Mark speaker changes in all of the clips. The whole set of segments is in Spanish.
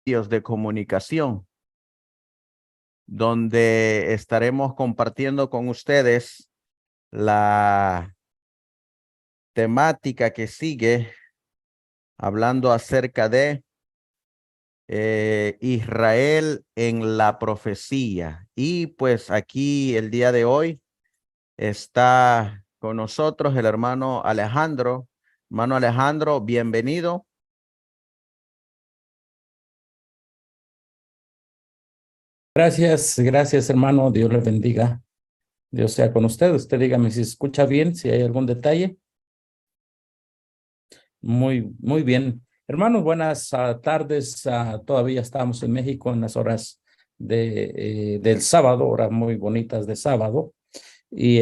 Speaker 1: medios de comunicación, donde estaremos compartiendo con ustedes la temática que sigue, hablando acerca de Israel en la profecía. Y pues aquí el día de hoy está con nosotros el hermano Alejandro. Hermano Alejandro, bienvenido.
Speaker 2: Gracias hermano, Dios le bendiga, Dios sea con usted. Usted dígame si se escucha bien, si hay algún detalle. Muy bien. Hermanos, buenas tardes. Todavía estamos en México en las horas del sábado, horas muy bonitas de sábado. Y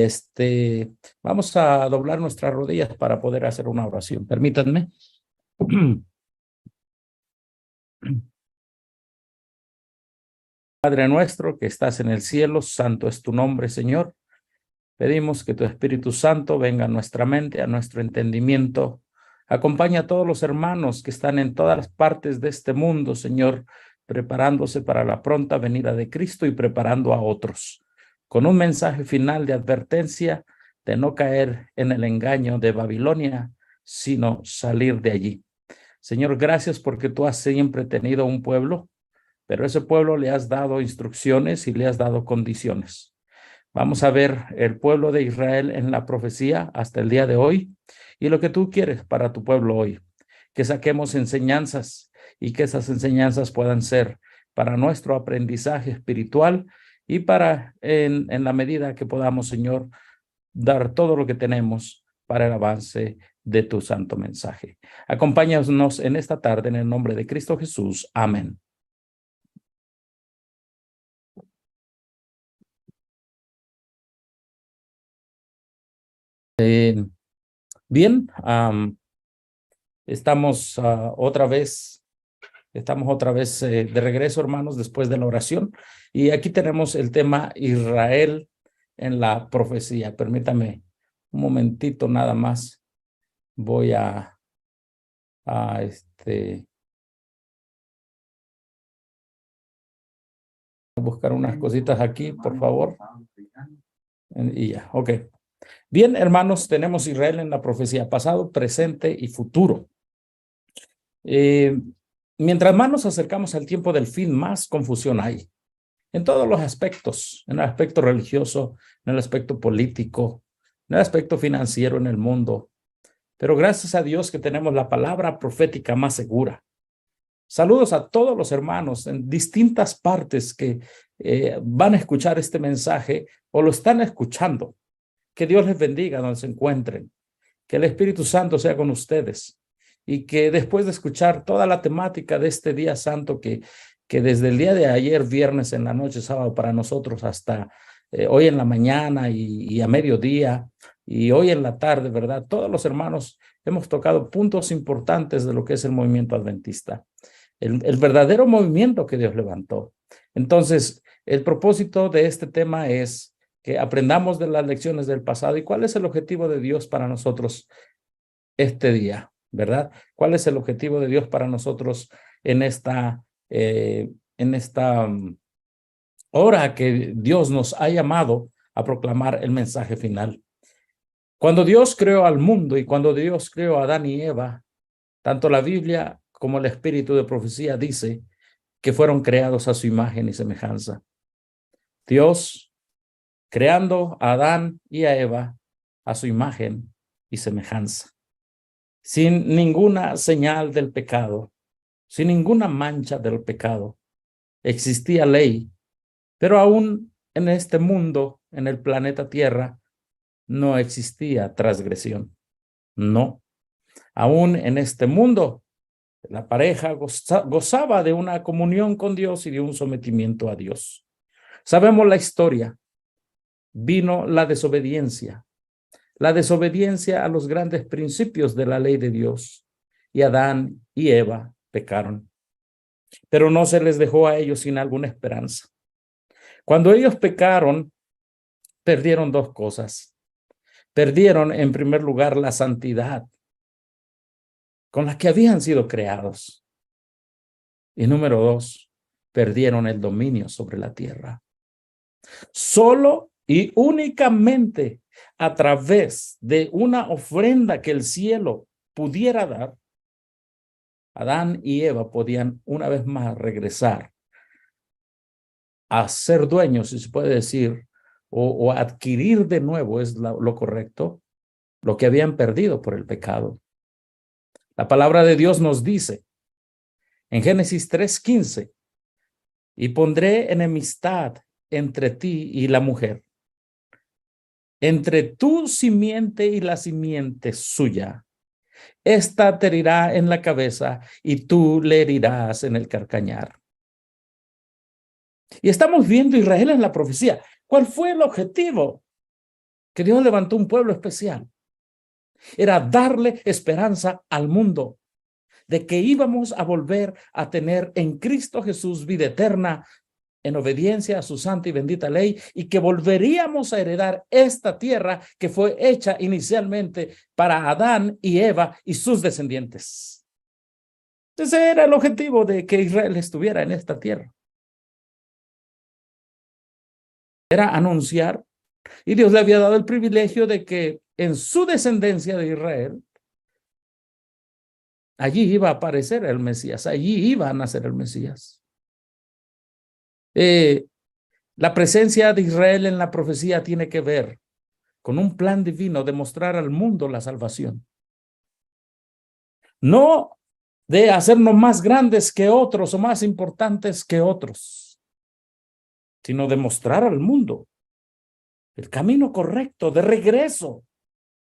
Speaker 2: vamos a doblar nuestras rodillas para poder hacer una oración. Permítanme. Padre nuestro que estás en el cielo, santo es tu nombre, Señor. Pedimos que tu Espíritu Santo venga a nuestra mente, a nuestro entendimiento. Acompaña a todos los hermanos que están en todas las partes de este mundo, Señor, preparándose para la pronta venida de Cristo y preparando a otros, con un mensaje final de advertencia de no caer en el engaño de Babilonia, sino salir de allí. Señor, gracias porque tú has siempre tenido un pueblo, pero a ese pueblo le has dado instrucciones y le has dado condiciones. Vamos a ver el pueblo de Israel en la profecía hasta el día de hoy y lo que tú quieres para tu pueblo hoy. Que saquemos enseñanzas y que esas enseñanzas puedan ser para nuestro aprendizaje espiritual y para, en la medida que podamos, Señor, dar todo lo que tenemos para el avance de tu santo mensaje. Acompáñanos en esta tarde en el nombre de Cristo Jesús. Amén. Bien, estamos otra vez de regreso, hermanos, después de la oración. Y aquí tenemos el tema Israel en la profecía. Permítame un momentito nada más. Voy a buscar unas cositas aquí, por favor. Y ya, ok. Bien, hermanos, tenemos Israel en la profecía, pasado, presente y futuro. Mientras más nos acercamos al tiempo del fin, más confusión hay. En todos los aspectos, en el aspecto religioso, en el aspecto político, en el aspecto financiero en el mundo. Pero gracias a Dios que tenemos la palabra profética más segura. Saludos a todos los hermanos en distintas partes que van a escuchar este mensaje o lo están escuchando. Que Dios les bendiga donde se encuentren. Que el Espíritu Santo sea con ustedes. Y que después de escuchar toda la temática de este día santo que desde el día de ayer, viernes en la noche, sábado para nosotros, hasta hoy en la mañana y a mediodía y hoy en la tarde, ¿verdad? Todos los hermanos hemos tocado puntos importantes de lo que es el movimiento adventista, el verdadero movimiento que Dios levantó. Entonces, el propósito de este tema es que aprendamos de las lecciones del pasado y cuál es el objetivo de Dios para nosotros este día, ¿verdad? ¿Cuál es el objetivo de Dios para nosotros en esta hora que Dios nos ha llamado a proclamar el mensaje final? Cuando Dios creó al mundo y cuando Dios creó a Adán y Eva, tanto la Biblia como el espíritu de profecía dice que fueron creados a su imagen y semejanza. Dios creando a Adán y a Eva a su imagen y semejanza, sin ninguna señal del pecado, sin ninguna mancha del pecado. Existía ley, pero aún en este mundo, en el planeta Tierra, no existía transgresión. No, aún en este mundo, la pareja gozaba de una comunión con Dios y de un sometimiento a Dios. Sabemos la historia. Vino la desobediencia a los grandes principios de la ley de Dios. Y Adán y Eva pecaron. Pero no se les dejó a ellos sin alguna esperanza. Cuando ellos pecaron, perdieron dos cosas. Perdieron, en primer lugar, la santidad con la que habían sido creados. Y número 2, perdieron el dominio sobre la tierra. Solo y únicamente a través de una ofrenda que el cielo pudiera dar, Adán y Eva podían una vez más regresar a ser dueños, si se puede decir, o adquirir de nuevo, es lo correcto, lo que habían perdido por el pecado. La palabra de Dios nos dice en Génesis 3:15, y pondré enemistad entre ti y la mujer, entre tu simiente y la simiente suya. Esta te herirá en la cabeza y tú le herirás en el calcañar. Y estamos viendo Israel en la profecía. ¿Cuál fue el objetivo? Que Dios levantó un pueblo especial. Era darle esperanza al mundo de que íbamos a volver a tener en Cristo Jesús vida eterna en obediencia a su santa y bendita ley, y que volveríamos a heredar esta tierra que fue hecha inicialmente para Adán y Eva y sus descendientes. Ese era el objetivo de que Israel estuviera en esta tierra. Era anunciar, y Dios le había dado el privilegio de que en su descendencia de Israel, allí iba a aparecer el Mesías, allí iba a nacer el Mesías. La presencia de Israel en la profecía tiene que ver con un plan divino de mostrar al mundo la salvación. No de hacernos más grandes que otros o más importantes que otros, sino de mostrar al mundo el camino correcto de regreso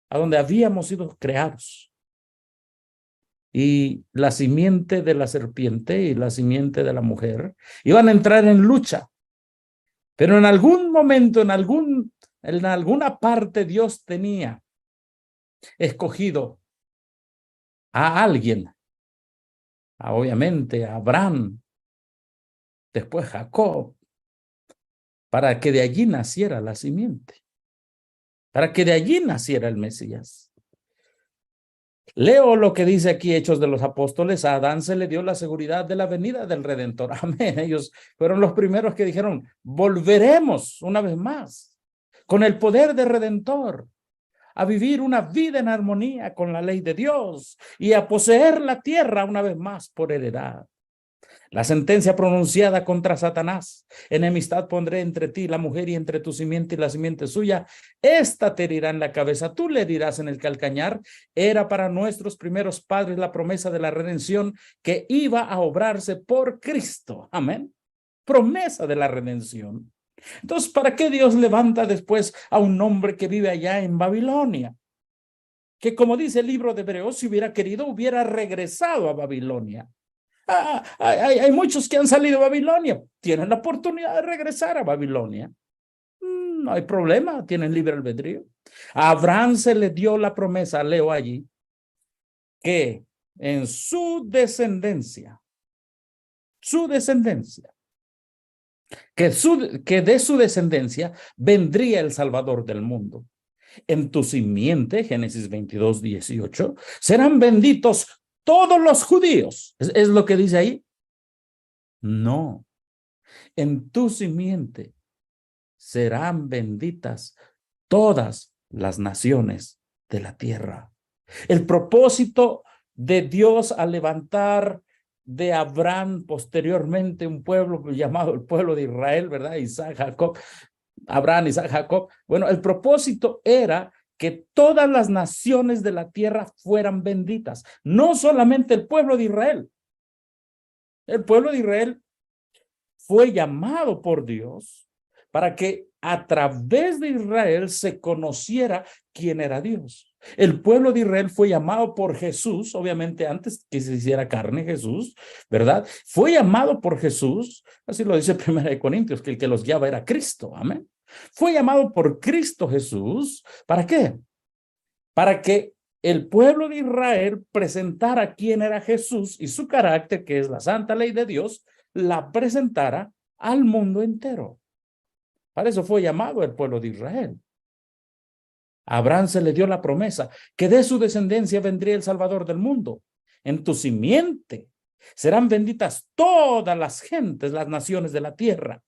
Speaker 2: a donde habíamos sido creados. Y la simiente de la serpiente y la simiente de la mujer iban a entrar en lucha. Pero en algún momento, en alguna parte, Dios tenía escogido a alguien, obviamente a Abraham, después Jacob, para que de allí naciera la simiente, para que de allí naciera el Mesías. Leo lo que dice aquí Hechos de los Apóstoles. A Adán se le dio la seguridad de la venida del Redentor. Amén. Ellos fueron los primeros que dijeron, volveremos una vez más con el poder de Redentor a vivir una vida en armonía con la ley de Dios y a poseer la tierra una vez más por heredad. La sentencia pronunciada contra Satanás: enemistad pondré entre ti, la mujer, y entre tu simiente y la simiente suya. Esta te herirá en la cabeza, tú le herirás en el calcañar. Era para nuestros primeros padres la promesa de la redención que iba a obrarse por Cristo. Amén. Promesa de la redención. Entonces, ¿para qué Dios levanta después a un hombre que vive allá en Babilonia? Que, como dice el libro de Hebreos, si hubiera querido, hubiera regresado a Babilonia. Hay muchos que han salido de Babilonia, tienen la oportunidad de regresar a Babilonia. No hay problema, tienen libre albedrío. A Abraham se le dio la promesa, leo allí, que en su descendencia, que de su descendencia vendría el Salvador del mundo. En tu simiente, Génesis 22:18, serán benditos todos los judíos. ¿Es lo que dice ahí? No. En tu simiente serán benditas todas las naciones de la tierra. El propósito de Dios al levantar de Abraham posteriormente un pueblo llamado el pueblo de Israel, ¿verdad? Isaac, Jacob, Abraham, Isaac, Jacob. Bueno, el propósito era que todas las naciones de la tierra fueran benditas, no solamente el pueblo de Israel. El pueblo de Israel fue llamado por Dios para que a través de Israel se conociera quién era Dios. El pueblo de Israel fue llamado por Jesús, obviamente antes que se hiciera carne Jesús, ¿verdad? Fue llamado por Jesús, así lo dice 1 Corintios, que el que los guiaba era Cristo, amén. Fue llamado por Cristo Jesús, ¿para qué? Para que el pueblo de Israel presentara quién era Jesús y su carácter, que es la santa ley de Dios, la presentara al mundo entero. Para eso fue llamado el pueblo de Israel. A Abraham se le dio la promesa que de su descendencia vendría el Salvador del mundo. En tu simiente Serán benditas todas las gentes, las naciones de la tierra.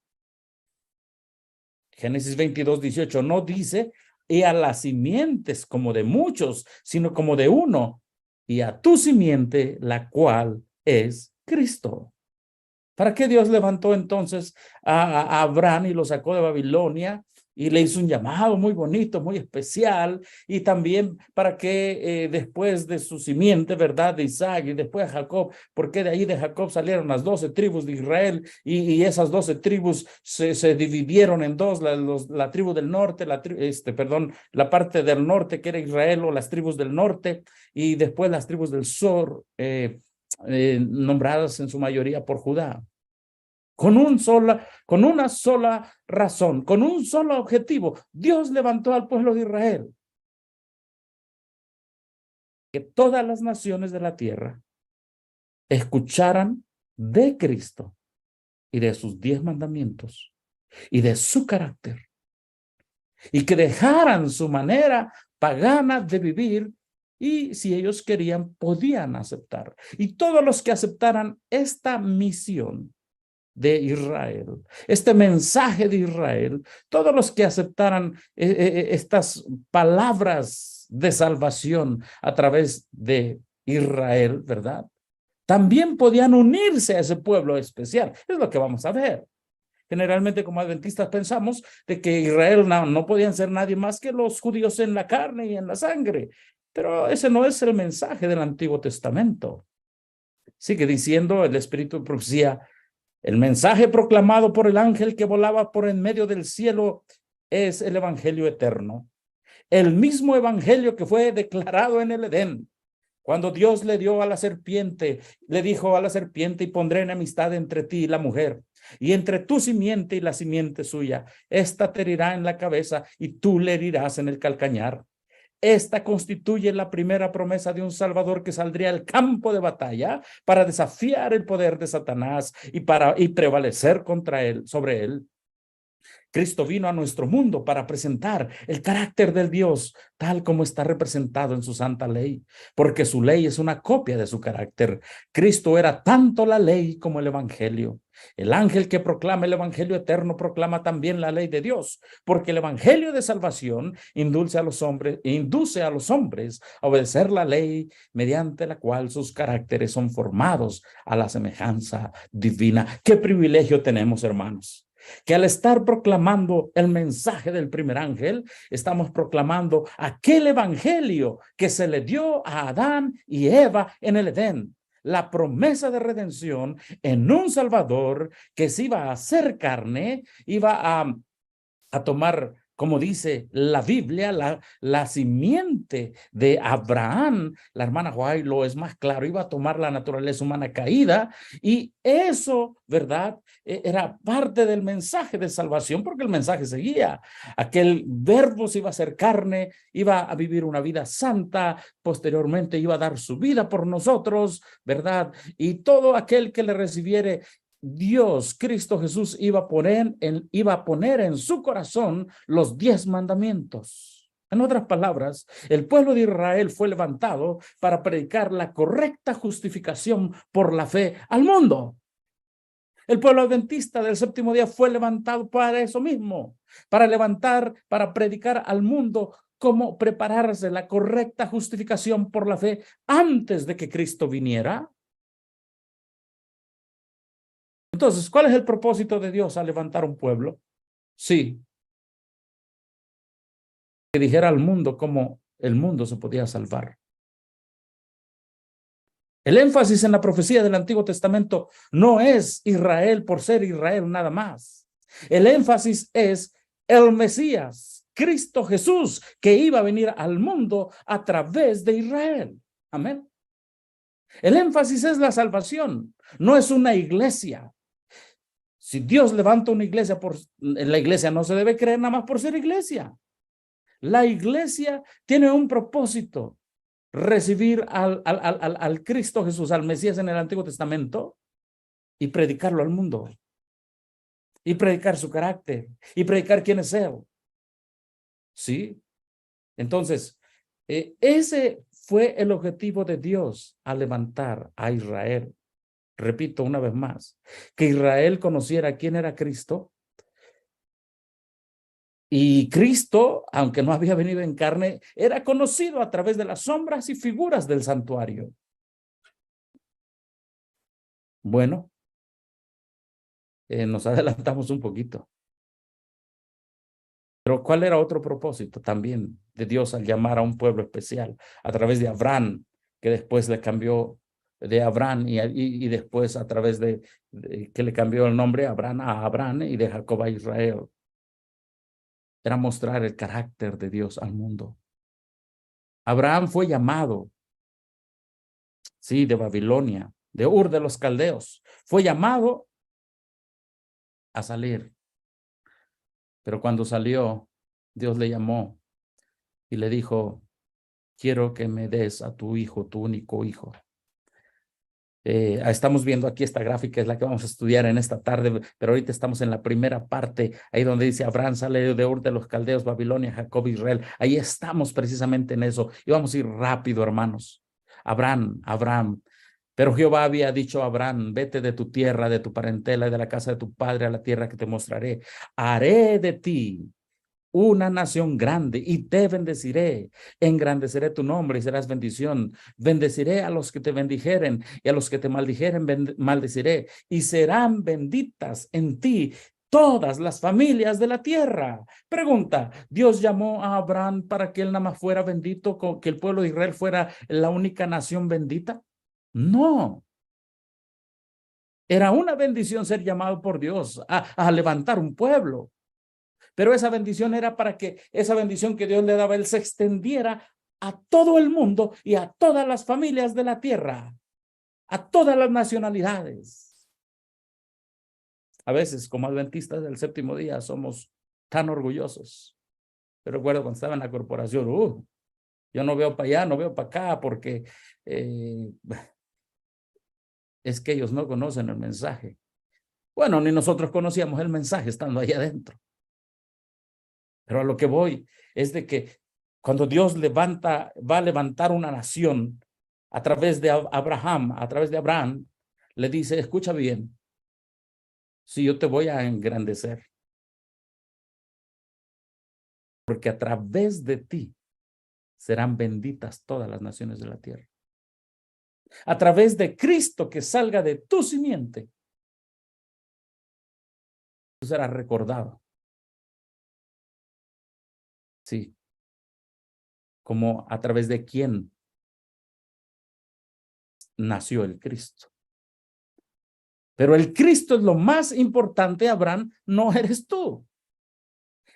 Speaker 2: Génesis 22:18 no dice, y a las simientes como de muchos, sino como de uno, y a tu simiente, la cual es Cristo. ¿Para qué Dios levantó entonces a Abraham y lo sacó de Babilonia y le hizo un llamado muy bonito, muy especial? Y también para que después de su simiente, ¿verdad? De Isaac y después de Jacob, porque de ahí de Jacob salieron las 12 tribus de Israel y esas 12 tribus se dividieron en dos, la tribu del norte, la parte del norte que era Israel o las tribus del norte y después las tribus del sur, nombradas en su mayoría por Judá. Con una sola razón, con un solo objetivo, Dios levantó al pueblo de Israel. Que todas las naciones de la tierra escucharan de Cristo y de sus 10 mandamientos y de su carácter. Y que dejaran su manera pagana de vivir y si ellos querían, podían aceptar. Y todos los que aceptaran esta misión de Israel, este mensaje de Israel, todos los que aceptaran estas palabras de salvación a través de Israel, ¿verdad? También podían unirse a ese pueblo especial. Es lo que vamos a ver. Generalmente como adventistas pensamos de que Israel no podían ser nadie más que los judíos en la carne y en la sangre. Pero ese no es el mensaje del Antiguo Testamento. Sigue diciendo el Espíritu de Profecía, el mensaje proclamado por el ángel que volaba por en medio del cielo es el evangelio eterno. El mismo evangelio que fue declarado en el Edén. Cuando Dios le dio a la serpiente, le dijo a la serpiente, y pondré enemistad entre ti y la mujer, y entre tu simiente y la simiente suya. Esta te herirá en la cabeza y tú le herirás en el calcañar. Esta constituye la primera promesa de un Salvador que saldría al campo de batalla para desafiar el poder de Satanás y prevalecer contra él, sobre él. Cristo vino a nuestro mundo para presentar el carácter del Dios tal como está representado en su santa ley, porque su ley es una copia de su carácter. Cristo era tanto la ley como el evangelio. El ángel que proclama el evangelio eterno proclama también la ley de Dios, porque el evangelio de salvación induce a los hombres a obedecer la ley mediante la cual sus caracteres son formados a la semejanza divina. ¿Qué privilegio tenemos, hermanos? Que al estar proclamando el mensaje del primer ángel, estamos proclamando aquel evangelio que se le dio a Adán y Eva en el Edén. La promesa de redención en un Salvador que se iba a hacer carne, iba a tomar, como dice la Biblia, la simiente de Abraham. La hermana White lo es más claro, iba a tomar la naturaleza humana caída y eso, ¿verdad? Era parte del mensaje de salvación porque el mensaje seguía. Aquel verbo se iba a hacer carne, iba a vivir una vida santa, posteriormente iba a dar su vida por nosotros, ¿verdad? Y todo aquel que le recibiere, Dios, Cristo Jesús, iba a poner en su corazón los 10 mandamientos. En otras palabras, el pueblo de Israel fue levantado para predicar la correcta justificación por la fe al mundo. El pueblo adventista del séptimo día fue levantado para eso mismo, para predicar al mundo cómo prepararse la correcta justificación por la fe antes de que Cristo viniera. Entonces, ¿cuál es el propósito de Dios al levantar un pueblo? Sí, que dijera al mundo cómo el mundo se podía salvar. El énfasis en la profecía del Antiguo Testamento no es Israel por ser Israel nada más. El énfasis es el Mesías, Cristo Jesús, que iba a venir al mundo a través de Israel. Amén. El énfasis es la salvación, no es una iglesia. Si Dios levanta una iglesia, la iglesia no se debe creer nada más por ser iglesia. La iglesia tiene un propósito, recibir al Cristo Jesús, al Mesías en el Antiguo Testamento y predicarlo al mundo. Y predicar su carácter. Y predicar quién es Él. ¿Sí? Entonces, ese fue el objetivo de Dios al levantar a Israel. repito una vez más, que Israel conociera quién era Cristo. Y Cristo, aunque no había venido en carne, era conocido a través de las sombras y figuras del santuario. Bueno, nos adelantamos un poquito. Pero ¿cuál era otro propósito también de Dios al llamar a un pueblo especial a través de Abraham, que después le cambió de Abraham y después a través de que le cambió el nombre Abraham a Abraham y de Jacob a Israel? Era mostrar el carácter de Dios al mundo. Abraham fue llamado, sí, de Babilonia, de Ur de los Caldeos. Fue llamado a salir. Pero cuando salió, Dios le llamó y le dijo, quiero que me des a tu hijo, tu único hijo. Estamos viendo aquí esta gráfica, es la que vamos a estudiar en esta tarde, pero ahorita estamos en la primera parte, ahí donde dice Abraham sale de Ur de los Caldeos, Babilonia, Jacob, Israel. Ahí estamos precisamente en eso. Y vamos a ir rápido, hermanos. Abraham. Pero Jehová había dicho a Abraham, vete de tu tierra, de tu parentela y de la casa de tu padre a la tierra que te mostraré. Haré de ti una nación grande y te bendeciré. Engrandeceré tu nombre y serás bendición. Bendeciré a los que te bendijeren y a los que te maldijeren maldeciré. Y serán benditas en ti todas las familias de la tierra. Pregunta, ¿Dios llamó a Abraham para que él nada más fuera bendito, que el pueblo de Israel fuera la única nación bendita? No. Era una bendición ser llamado por Dios a levantar un pueblo. Pero esa bendición era para que esa bendición que Dios le daba, él se extendiera a todo el mundo y a todas las familias de la tierra, a todas las nacionalidades. A veces, como adventistas del séptimo día, somos tan orgullosos. Pero recuerdo cuando estaba en la corporación, yo no veo para allá, no veo para acá, porque es que ellos no conocen el mensaje. Bueno, ni nosotros conocíamos el mensaje estando allá adentro. Pero a lo que voy es de que cuando Dios va a levantar una nación a través de Abraham, le dice, escucha bien, si yo te voy a engrandecer, porque a través de ti serán benditas todas las naciones de la tierra. A través de Cristo que salga de tu simiente, tú serás recordado. Sí, como a través de quién nació el Cristo. Pero el Cristo es lo más importante, Abraham, no eres tú.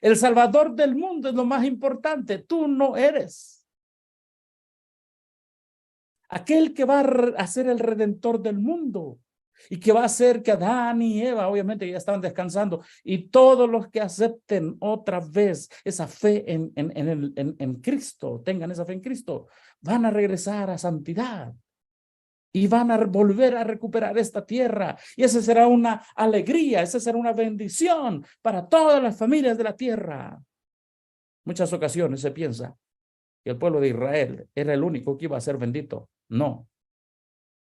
Speaker 2: El Salvador del mundo es lo más importante, tú no eres. Aquel que va a ser el Redentor del mundo y que va a hacer que Adán y Eva, obviamente ya estaban descansando, y todos los que acepten otra vez esa fe en Cristo, tengan esa fe en Cristo, van a regresar a santidad. Y van a volver a recuperar esta tierra. Y esa será una alegría, esa será una bendición para todas las familias de la tierra. Muchas ocasiones se piensa que el pueblo de Israel era el único que iba a ser bendito. No.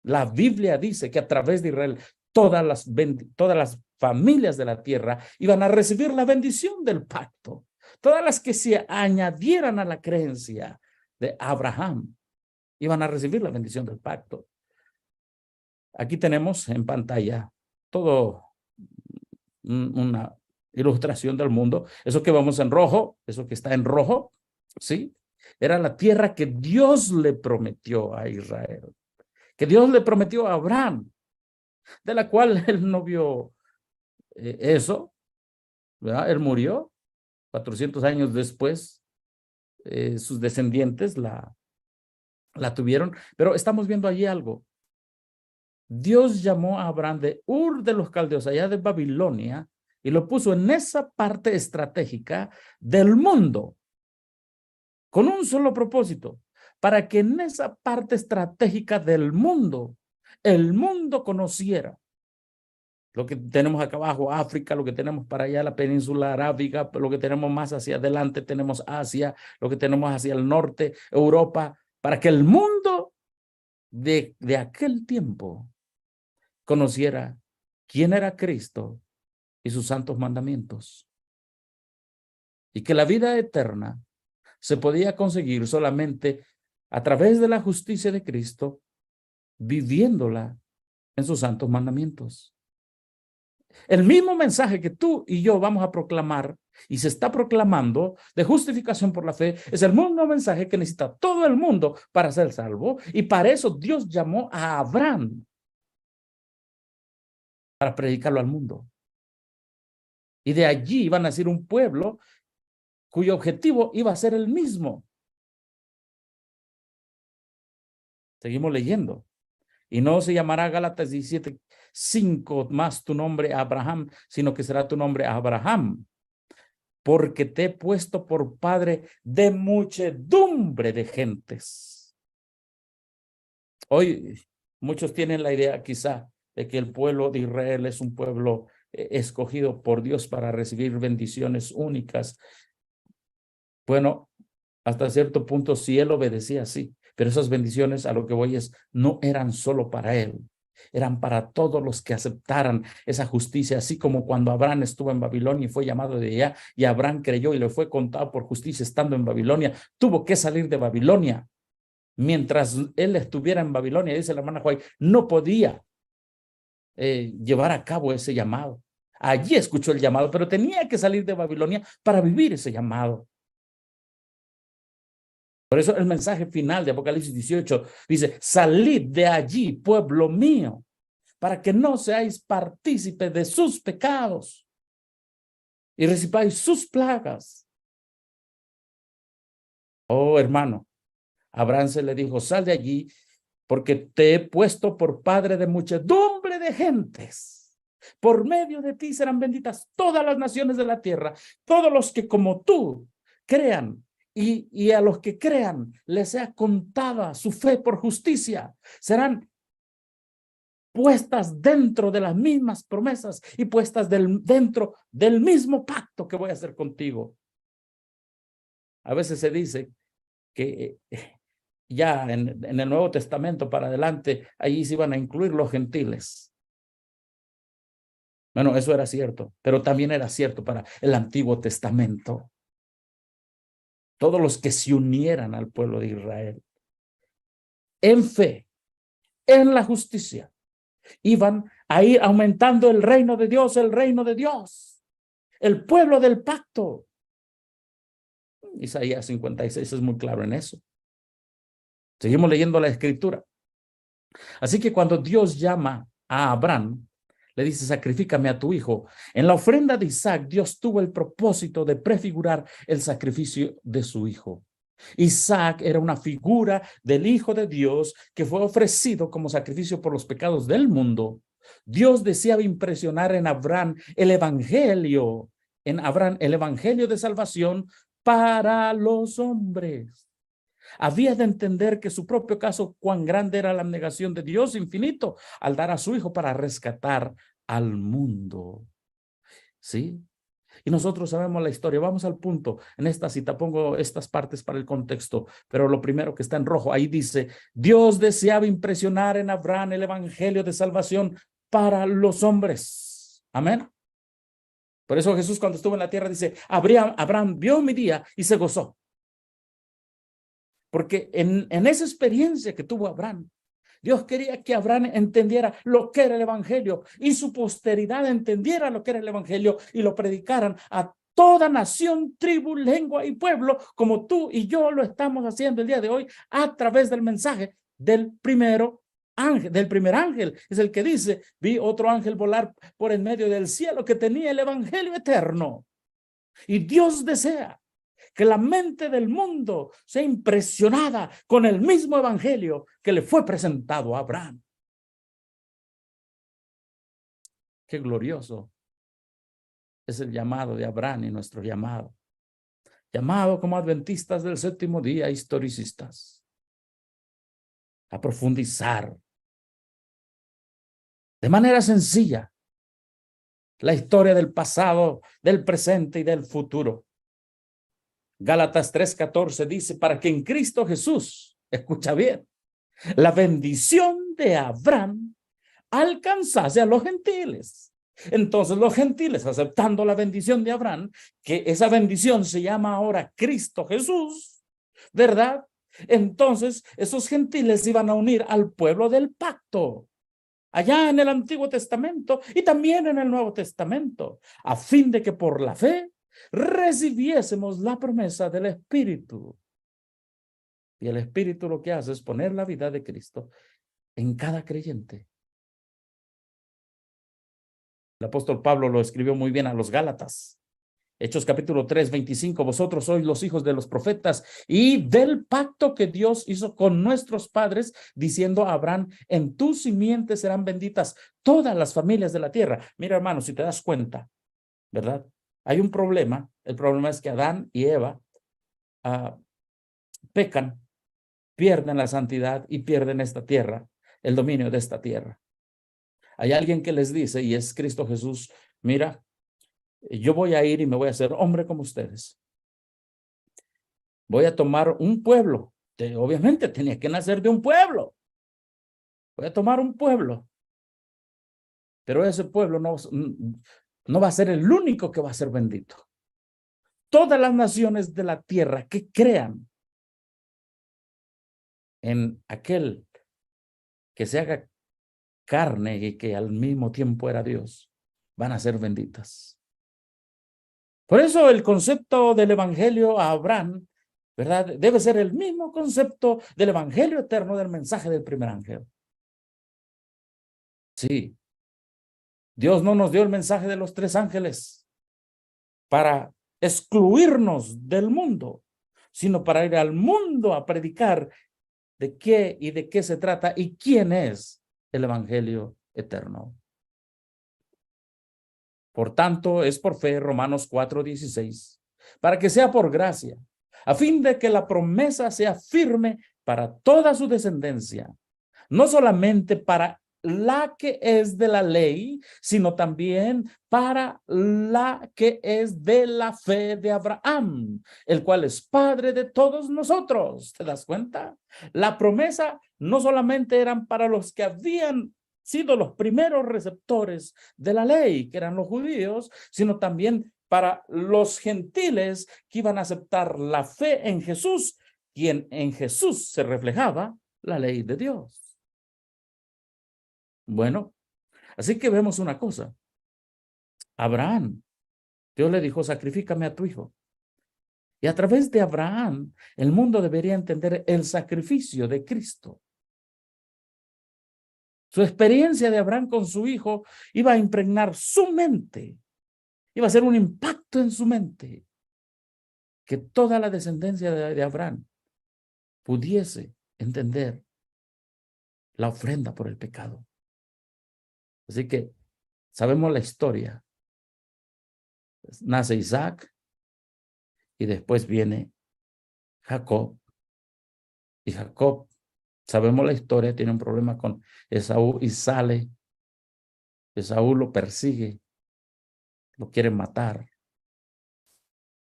Speaker 2: La Biblia dice que a través de Israel todas las familias de la tierra iban a recibir la bendición del pacto. Todas las que se añadieran a la creencia de Abraham iban a recibir la bendición del pacto. Aquí tenemos en pantalla todo una ilustración del mundo. Eso que vamos en rojo, eso que está en rojo, ¿sí? Era la tierra que Dios le prometió a Israel, que Dios le prometió a Abraham, de la cual él no vio eso, ¿verdad? Él murió 400 años después, sus descendientes la tuvieron, pero estamos viendo allí algo. Dios llamó a Abraham de Ur de los Caldeos, allá de Babilonia, y lo puso en esa parte estratégica del mundo, con un solo propósito, para que en esa parte estratégica del mundo, el mundo conociera lo que tenemos acá abajo, África, lo que tenemos para allá, la península arábiga, lo que tenemos más hacia adelante, tenemos Asia, lo que tenemos hacia el norte, Europa, para que el mundo de aquel tiempo conociera quién era Cristo y sus santos mandamientos. Y que la vida eterna se podía conseguir solamente a través de la justicia de Cristo, viviéndola en sus santos mandamientos. El mismo mensaje que tú y yo vamos a proclamar y se está proclamando de justificación por la fe es el mismo mensaje que necesita todo el mundo para ser salvo, y para eso Dios llamó a Abraham para predicarlo al mundo. Y de allí iba a nacer un pueblo cuyo objetivo iba a ser el mismo. Seguimos leyendo. Y no se llamará Gálatas 17:5 más tu nombre Abraham, sino que será tu nombre Abraham, porque te he puesto por padre de muchedumbre de gentes. Hoy muchos tienen la idea quizá de que el pueblo de Israel es un pueblo escogido por Dios para recibir bendiciones únicas. Bueno, hasta cierto punto sí él obedecía, sí, pero esas bendiciones, a lo que voy es, no eran solo para él, eran para todos los que aceptaran esa justicia, así como cuando Abraham estuvo en Babilonia y fue llamado de allá, y Abraham creyó y le fue contado por justicia estando en Babilonia, tuvo que salir de Babilonia. Mientras él estuviera en Babilonia, dice la hermana Juárez, no podía llevar a cabo ese llamado. Allí escuchó el llamado, pero tenía que salir de Babilonia para vivir ese llamado. Por eso el mensaje final de Apocalipsis 18 dice, salid de allí, pueblo mío, para que no seáis partícipes de sus pecados y recibáis sus plagas. Oh, hermano, Abraham se le dijo, sal de allí, porque te he puesto por padre de muchedumbre de gentes. Por medio de ti serán benditas todas las naciones de la tierra, todos los que como tú crean. Y a los que crean les sea contada su fe por justicia, serán puestas dentro de las mismas promesas y puestas dentro del mismo pacto que voy a hacer contigo. A veces se dice que ya en el Nuevo Testamento para adelante, allí se iban a incluir los gentiles. Bueno, eso era cierto, pero también era cierto para el Antiguo Testamento. Todos los que se unieran al pueblo de Israel en fe, en la justicia, iban a ir aumentando el reino de Dios, el pueblo del pacto. Isaías 56 es muy claro en eso. Seguimos leyendo la escritura. Así que cuando Dios llama a Abraham, le dice, sacrifícame a tu hijo. En la ofrenda de Isaac, Dios tuvo el propósito de prefigurar el sacrificio de su hijo. Isaac era una figura del Hijo de Dios que fue ofrecido como sacrificio por los pecados del mundo. Dios deseaba impresionar en Abraham el evangelio de salvación para los hombres. Había de entender que su propio caso, cuán grande era la abnegación de Dios infinito al dar a su hijo para rescatar al mundo. ¿Sí? Y nosotros sabemos la historia. Vamos al punto. En esta cita pongo estas partes para el contexto, pero lo primero que está en rojo, ahí dice, Dios deseaba impresionar en Abraham el evangelio de salvación para los hombres. Amén. Por eso Jesús cuando estuvo en la tierra dice, Abraham vio mi día y se gozó. Porque en esa experiencia que tuvo Abraham, Dios quería que Abraham entendiera lo que era el evangelio y su posteridad entendiera lo que era el evangelio y lo predicaran a toda nación, tribu, lengua y pueblo, como tú y yo lo estamos haciendo el día de hoy a través del mensaje del primer ángel. Es el que dice, vi otro ángel volar por en medio del cielo que tenía el evangelio eterno. Y Dios desea que la mente del mundo sea impresionada con el mismo evangelio que le fue presentado a Abraham. Qué glorioso es el llamado de Abraham y nuestro llamado. Llamado como adventistas del séptimo día, historicistas, a profundizar de manera sencilla la historia del pasado, del presente y del futuro. Gálatas 3:14 dice, para que en Cristo Jesús, escucha bien, la bendición de Abraham alcanzase a los gentiles. Entonces los gentiles, aceptando la bendición de Abraham, que esa bendición se llama ahora Cristo Jesús, ¿verdad? Entonces esos gentiles iban a unir al pueblo del pacto, allá en el Antiguo Testamento y también en el Nuevo Testamento, a fin de que por la fe recibiésemos la promesa del Espíritu. Y el Espíritu lo que hace es poner la vida de Cristo en cada creyente. El apóstol Pablo lo escribió muy bien a los Gálatas. Hechos capítulo 3, 25. Vosotros sois los hijos de los profetas y del pacto que Dios hizo con nuestros padres, diciendo a Abraham, en tu simiente serán benditas todas las familias de la tierra. Mira, hermano, si te das cuenta, ¿verdad? Hay un problema. El problema es que Adán y Eva pecan, pierden la santidad y pierden esta tierra, el dominio de esta tierra. Hay alguien que les dice, y es Cristo Jesús, mira, yo voy a ir y me voy a hacer hombre como ustedes. Voy a tomar un pueblo. Obviamente tenía que nacer de un pueblo. Voy a tomar un pueblo. Pero ese pueblo no va a ser el único que va a ser bendito. Todas las naciones de la tierra que crean en aquel que se haga carne y que al mismo tiempo era Dios, van a ser benditas. Por eso el concepto del evangelio a Abraham, ¿verdad? Debe ser el mismo concepto del evangelio eterno del mensaje del primer ángel. Sí. Dios no nos dio el mensaje de los tres ángeles para excluirnos del mundo, sino para ir al mundo a predicar de qué y de qué se trata y quién es el evangelio eterno. Por tanto, es por fe, Romanos 4:16, para que sea por gracia, a fin de que la promesa sea firme para toda su descendencia, no solamente para la que es de la ley, sino también para la que es de la fe de Abraham, el cual es padre de todos nosotros. ¿Te das cuenta? La promesa no solamente eran para los que habían sido los primeros receptores de la ley, que eran los judíos, sino también para los gentiles que iban a aceptar la fe en Jesús, quien en Jesús se reflejaba la ley de Dios. Bueno, así que vemos una cosa. Abraham, Dios le dijo, sacrifícame a tu hijo. Y a través de Abraham, el mundo debería entender el sacrificio de Cristo. Su experiencia de Abraham con su hijo iba a impregnar su mente. Iba a ser un impacto en su mente. Que toda la descendencia de Abraham pudiese entender la ofrenda por el pecado. Así que sabemos la historia. Nace Isaac y después viene Jacob. Y Jacob, sabemos la historia, tiene un problema con Esaú y sale. Esaú lo persigue, lo quiere matar.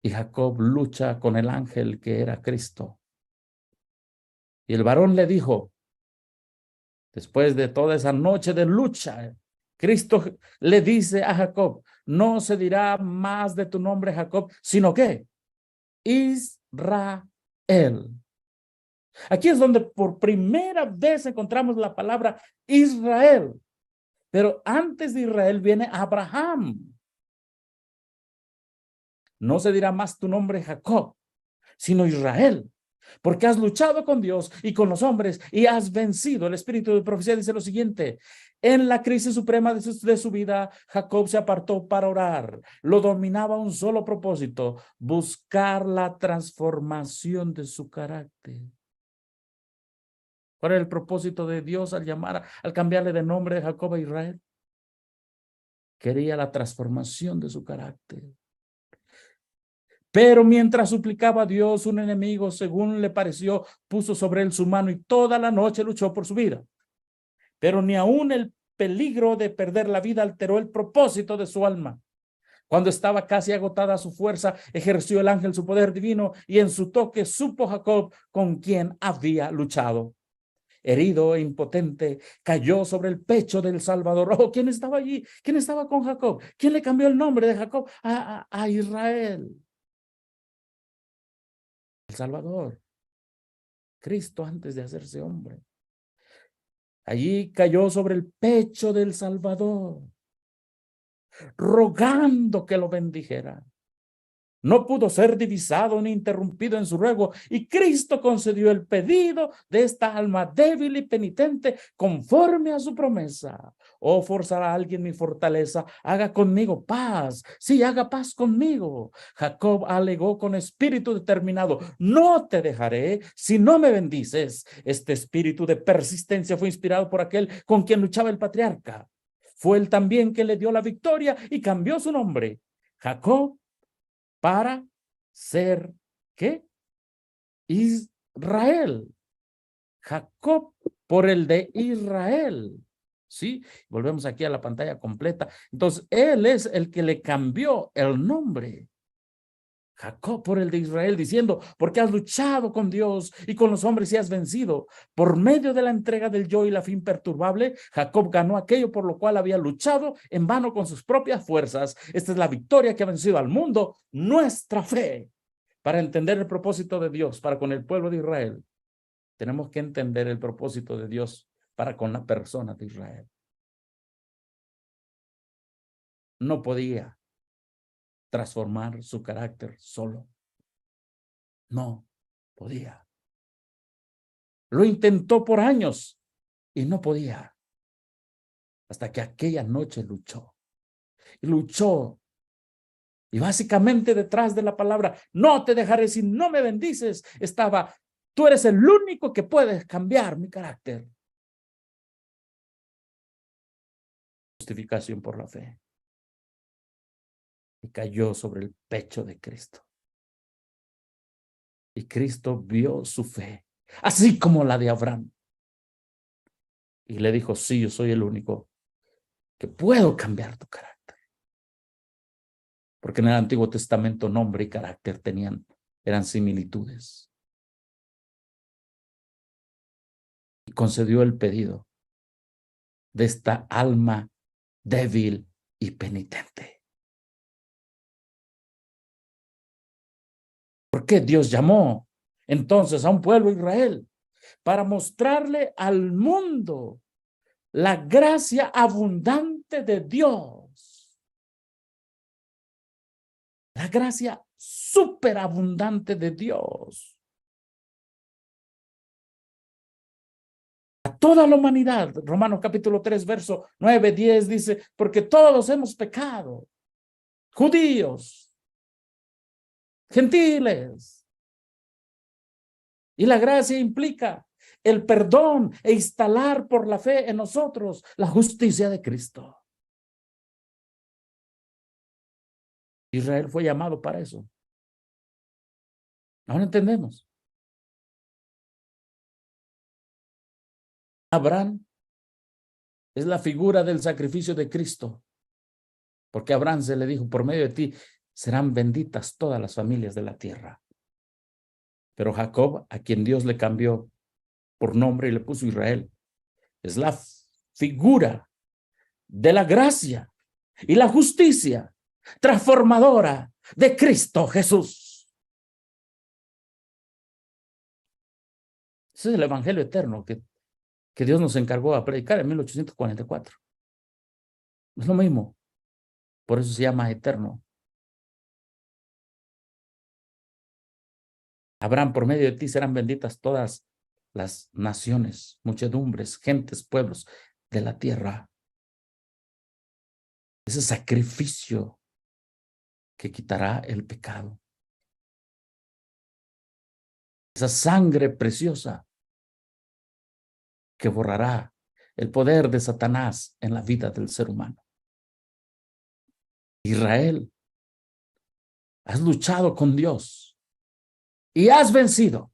Speaker 2: Y Jacob lucha con el ángel que era Cristo. Y el varón le dijo, después de toda esa noche de lucha, Cristo le dice a Jacob, no se dirá más de tu nombre Jacob, sino que Israel. Aquí es donde por primera vez encontramos la palabra Israel. Pero antes de Israel viene Abraham. No se dirá más tu nombre Jacob, sino Israel. Porque has luchado con Dios y con los hombres y has vencido. El espíritu de profecía dice lo siguiente. En la crisis suprema de su vida, Jacob se apartó para orar. Lo dominaba un solo propósito, buscar la transformación de su carácter. ¿Cuál era el propósito de Dios al cambiarle de nombre de Jacob a Israel? Quería la transformación de su carácter. Pero mientras suplicaba a Dios, un enemigo, según le pareció, puso sobre él su mano y toda la noche luchó por su vida. Pero ni aún el peligro de perder la vida alteró el propósito de su alma. Cuando estaba casi agotada su fuerza, ejerció el ángel su poder divino y en su toque supo Jacob con quien había luchado. herido e impotente, cayó sobre el pecho del Salvador. Oh, ¿quién estaba allí? ¿Quién estaba con Jacob? ¿Quién le cambió el nombre de Jacob a Israel? El Salvador, Cristo antes de hacerse hombre. Allí cayó sobre el pecho del Salvador, rogando que lo bendijera. No pudo ser divisado ni interrumpido en su ruego, y Cristo concedió el pedido de esta alma débil y penitente conforme a su promesa. Oh, forzará a alguien mi fortaleza, haga conmigo paz, sí, haga paz conmigo. Jacob alegó con espíritu determinado, no te dejaré si no me bendices. Este espíritu de persistencia fue inspirado por aquel con quien luchaba el patriarca. Fue él también que le dio la victoria y cambió su nombre. Jacob para ser, ¿qué? Israel. Jacob por el de Israel. ¿Sí? Volvemos aquí a la pantalla completa. Entonces, él es el que le cambió el nombre. Jacob por el de Israel, diciendo, porque has luchado con Dios y con los hombres y has vencido. Por medio de la entrega del yo y la fe imperturbable, Jacob ganó aquello por lo cual había luchado en vano con sus propias fuerzas. Esta es la victoria que ha vencido al mundo, nuestra fe. Para entender el propósito de Dios para con el pueblo de Israel, tenemos que entender el propósito de Dios para con la persona de Israel. No podía transformar su carácter solo. No podía. Lo intentó por años y no podía. Hasta que aquella noche luchó. Y luchó. Y básicamente detrás de la palabra, no te dejaré si no me bendices, estaba, tú eres el único que puedes cambiar mi carácter. Justificación por la fe. Y cayó sobre el pecho de Cristo. Y Cristo vio su fe, así como la de Abraham. Y le dijo, sí, yo soy el único que puedo cambiar tu carácter. Porque en el Antiguo Testamento nombre y carácter eran similitudes. Y concedió el pedido de esta alma débil y penitente. ¿Por qué Dios llamó entonces a un pueblo Israel? Para mostrarle al mundo la gracia abundante de Dios. La gracia superabundante de Dios. A toda la humanidad. Romanos capítulo 3, verso 9, 10 dice, porque todos hemos pecado. Judíos, gentiles. Y la gracia implica el perdón e instalar por la fe en nosotros la justicia de Cristo. Israel fue llamado para eso. Ahora entendemos. Abraham es la figura del sacrificio de Cristo. Porque a Abraham se le dijo, por medio de ti serán benditas todas las familias de la tierra. Pero Jacob, a quien Dios le cambió por nombre y le puso Israel, es la figura de la gracia y la justicia transformadora de Cristo Jesús. Ese es el evangelio eterno que Dios nos encargó a predicar en 1844. Es lo mismo. Por eso se llama eterno. Abraham, por medio de ti serán benditas todas las naciones, muchedumbres, gentes, pueblos de la tierra. Ese sacrificio que quitará el pecado. Esa sangre preciosa que borrará el poder de Satanás en la vida del ser humano. Israel, has luchado con Dios y has vencido.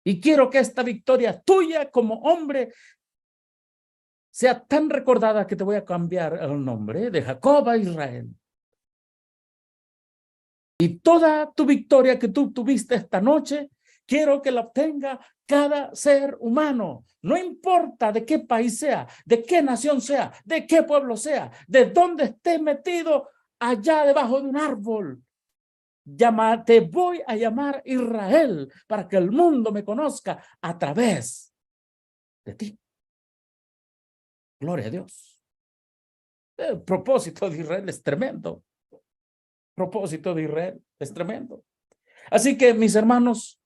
Speaker 2: Y quiero que esta victoria tuya como hombre sea tan recordada que te voy a cambiar el nombre de Jacob a Israel. Y toda tu victoria que tú tuviste esta noche, quiero que la obtenga cada ser humano. No importa de qué país sea, de qué nación sea, de qué pueblo sea, de dónde esté metido allá debajo de un árbol. Te voy a llamar Israel para que el mundo me conozca a través de ti. Gloria a Dios. El propósito de Israel es tremendo. El propósito de Israel es tremendo. Así que, mis hermanos,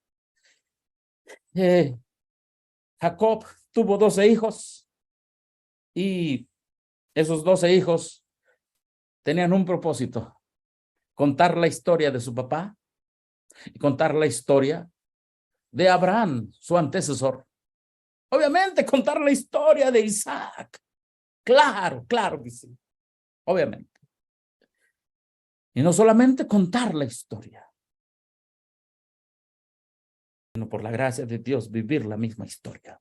Speaker 2: Jacob tuvo 12 hijos y esos 12 hijos tenían un propósito: contar la historia de su papá y contar la historia de Abraham, su antecesor. Obviamente, contar la historia de Isaac. Claro, claro que sí. Obviamente. Y no solamente contar la historia, sino por la gracia de Dios vivir la misma historia.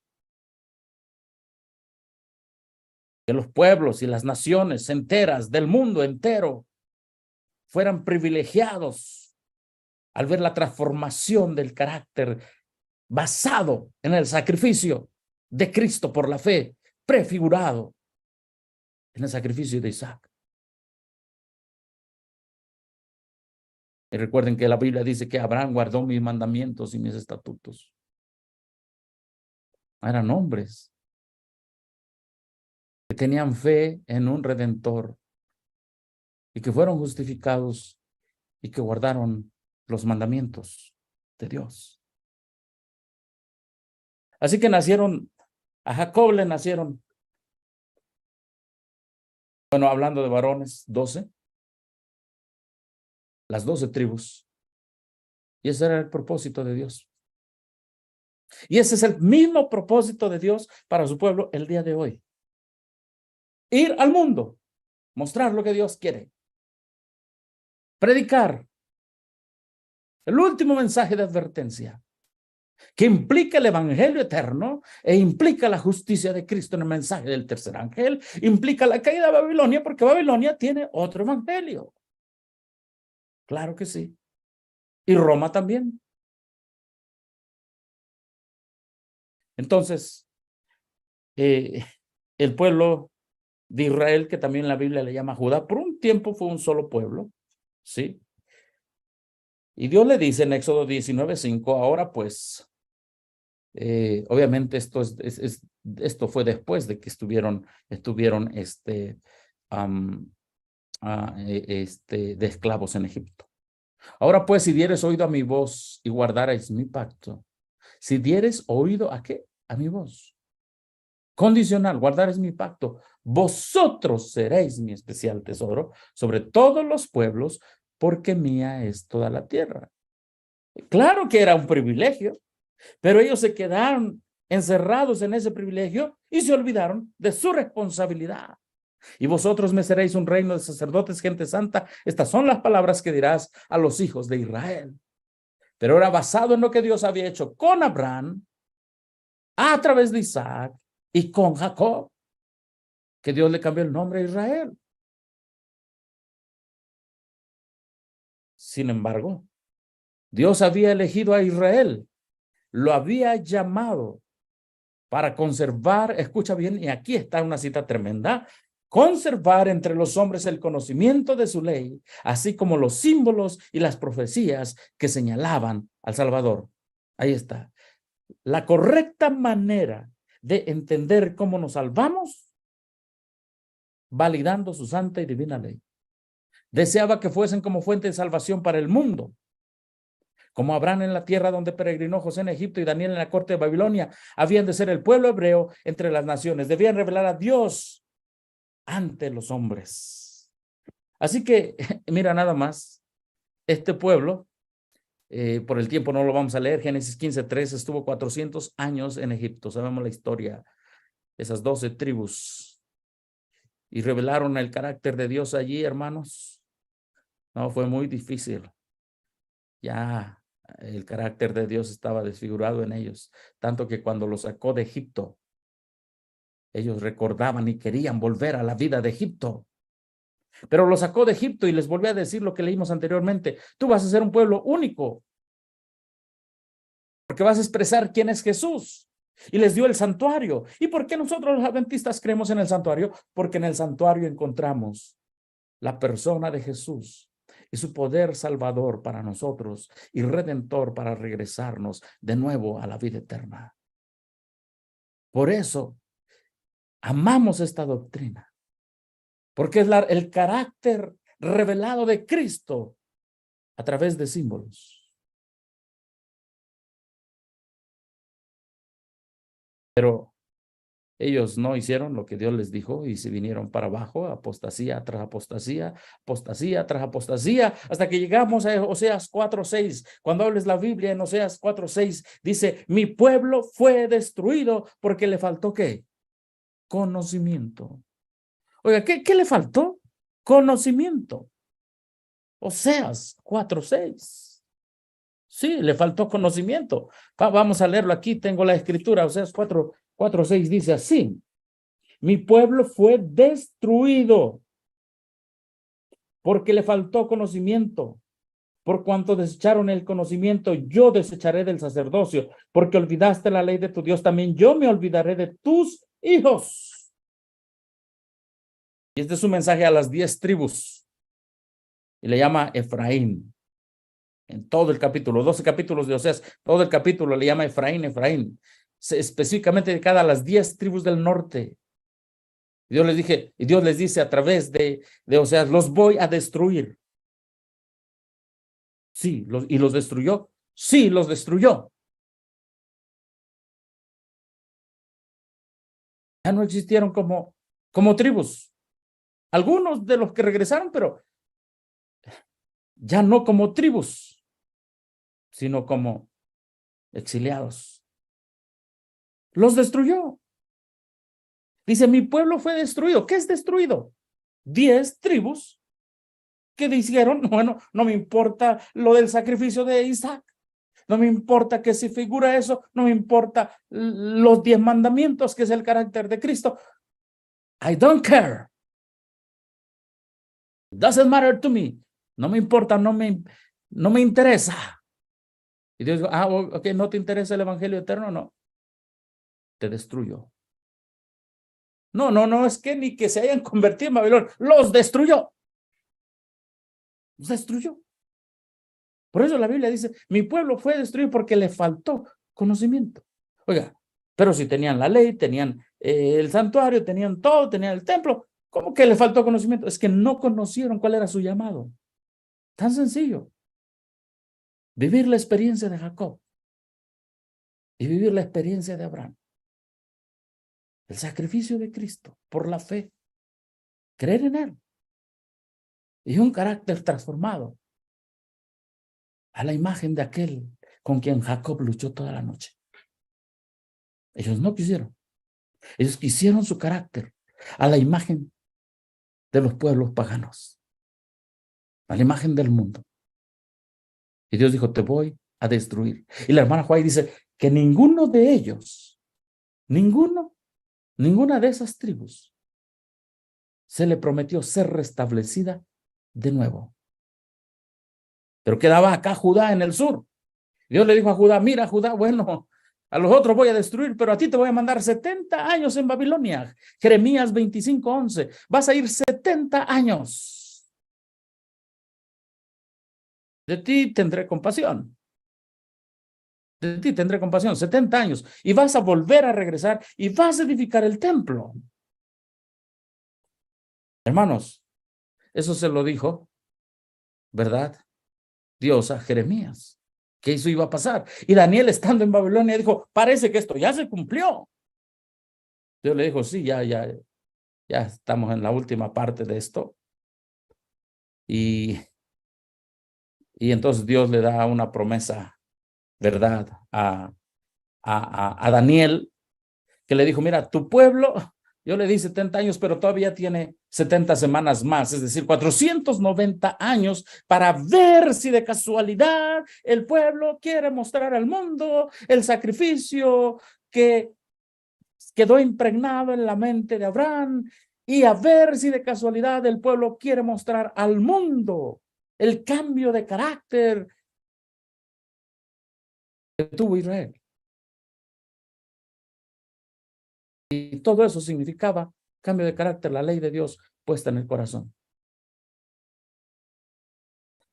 Speaker 2: Que los pueblos y las naciones enteras del mundo entero fueran privilegiados al ver la transformación del carácter basado en el sacrificio de Cristo por la fe, prefigurado en el sacrificio de Isaac. Y recuerden que la Biblia dice que Abraham guardó mis mandamientos y mis estatutos. Eran hombres que tenían fe en un Redentor y que fueron justificados y que guardaron los mandamientos de Dios. Así que a Jacob le nacieron, bueno, hablando de varones, 12, las 12 tribus. Y ese era el propósito de Dios. Y ese es el mismo propósito de Dios para su pueblo el día de hoy. Ir al mundo, mostrar lo que Dios quiere. Predicar el último mensaje de advertencia que implica el evangelio eterno e implica la justicia de Cristo en el mensaje del tercer ángel, implica la caída de Babilonia, porque Babilonia tiene otro evangelio. Claro que sí. Y Roma también. Entonces, el pueblo de Israel, que también la Biblia le llama Judá, por un tiempo fue un solo pueblo, ¿sí? Y Dios le dice en Éxodo 19:5, ahora pues, obviamente esto fue después de que estuvieron de esclavos en Egipto. Ahora pues, si dieres oído a mi voz y guardaréis mi pacto, si dieres oído ¿a qué? A mi voz. Condicional, guardaréis mi pacto. Vosotros seréis mi especial tesoro sobre todos los pueblos, porque mía es toda la tierra. Claro que era un privilegio, pero ellos se quedaron encerrados en ese privilegio y se olvidaron de su responsabilidad. Y vosotros me seréis un reino de sacerdotes, gente santa. Estas son las palabras que dirás a los hijos de Israel. Pero era basado en lo que Dios había hecho con Abraham, a través de Isaac y con Jacob, que Dios le cambió el nombre a Israel. Sin embargo, Dios había elegido a Israel, lo había llamado para conservar, escucha bien, y aquí está una cita tremenda, conservar entre los hombres el conocimiento de su ley, así como los símbolos y las profecías que señalaban al Salvador. Ahí está. La correcta manera de entender cómo nos salvamos, validando su santa y divina ley. Deseaba que fuesen como fuente de salvación para el mundo, como Abraham en la tierra donde peregrinó, José en Egipto y Daniel en la corte de Babilonia. Habían de ser el pueblo hebreo entre las naciones. Debían revelar a Dios ante los hombres. Así que, mira nada más, este pueblo, por el tiempo no lo vamos a leer, Génesis 15:3, estuvo 400 años en Egipto. Sabemos la historia, esas 12 tribus. Y revelaron el carácter de Dios allí, hermanos. No, fue muy difícil. Ya el carácter de Dios estaba desfigurado en ellos, tanto que cuando los sacó de Egipto, ellos recordaban y querían volver a la vida de Egipto. Pero los sacó de Egipto y les volvió a decir lo que leímos anteriormente: tú vas a ser un pueblo único, porque vas a expresar quién es Jesús. Y les dio el santuario. ¿Y por qué nosotros los adventistas creemos en el santuario? Porque en el santuario encontramos la persona de Jesús y su poder salvador para nosotros y redentor para regresarnos de nuevo a la vida eterna. Por eso amamos esta doctrina, porque es el carácter revelado de Cristo a través de símbolos. Pero ellos no hicieron lo que Dios les dijo y se vinieron para abajo, apostasía tras apostasía, apostasía tras apostasía, hasta que llegamos a Oseas 4:6. Cuando hables la Biblia en Oseas 4:6, dice, mi pueblo fue destruido porque le faltó ¿qué? Conocimiento. Oiga, ¿qué le faltó? Conocimiento. Oseas 4:6. Sí, le faltó conocimiento. Vamos a leerlo aquí, tengo la escritura, Oseas 4:6 dice así, mi pueblo fue destruido porque le faltó conocimiento. Por cuanto desecharon el conocimiento, yo desecharé del sacerdocio, porque olvidaste la ley de tu Dios, también yo me olvidaré de tus hijos. Y este es su mensaje a las 10 tribus. Y le llama Efraín. En todo el capítulo, 12 capítulos de Oseas, todo el capítulo le llama Efraín, Efraín. Específicamente dedicada a las 10 tribus del norte. Dios les dice a través de Oseas, los voy a destruir. Sí, ¿y los destruyó? Sí, los destruyó. Ya no existieron como tribus. Algunos de los que regresaron, pero ya no como tribus, sino como exiliados. Los destruyó. Dice, mi pueblo fue destruido. ¿Qué es destruido? 10 tribus que dijeron, bueno, no me importa lo del sacrificio de Isaac. No me importa que se figura eso. No me importa los 10 mandamientos, que es el carácter de Cristo. I don't care. Doesn't matter to me. No me importa, no me interesa. Y Dios dijo, ok, ¿no te interesa el evangelio eterno? No. Te destruyó. No, es que ni que se hayan convertido en Babilonia. Los destruyó. Los destruyó. Por eso la Biblia dice, mi pueblo fue destruido porque le faltó conocimiento. Oiga, pero si tenían la ley, tenían el santuario, tenían todo, tenían el templo, ¿cómo que le faltó conocimiento? Es que no conocieron cuál era su llamado. Tan sencillo. Vivir la experiencia de Jacob y vivir la experiencia de Abraham. El sacrificio de Cristo por la fe. Creer en Él. Y un carácter transformado a la imagen de aquel con quien Jacob luchó toda la noche. Ellos no quisieron. Ellos quisieron su carácter a la imagen de los pueblos paganos, a la imagen del mundo. Y Dios dijo, te voy a destruir. Y la hermana Juárez dice que ninguno de ellos, ninguna de esas tribus se le prometió ser restablecida de nuevo. Pero quedaba acá Judá en el sur. Dios le dijo a Judá, mira Judá, bueno, a los otros voy a destruir, pero a ti te voy a mandar 70 años en Babilonia. Jeremías 25:11. Vas a ir 70 años. De ti tendré compasión. De ti tendré compasión, 70 años. Y vas a volver a regresar y vas a edificar el templo. Hermanos, eso se lo dijo, ¿verdad? Dios a Jeremías, que eso iba a pasar. Y Daniel, estando en Babilonia, dijo, parece que esto ya se cumplió. Dios le dijo, sí, ya estamos en la última parte de esto. Y entonces Dios le da una promesa, ¿verdad? A Daniel, que le dijo, mira, tu pueblo, yo le di 70 años, pero todavía tiene 70 semanas más, es decir, 490 años para ver si de casualidad el pueblo quiere mostrar al mundo el sacrificio que quedó impregnado en la mente de Abraham y a ver si de casualidad el pueblo quiere mostrar al mundo el cambio de carácter que tuvo Israel. Y todo eso significaba cambio de carácter, la ley de Dios puesta en el corazón.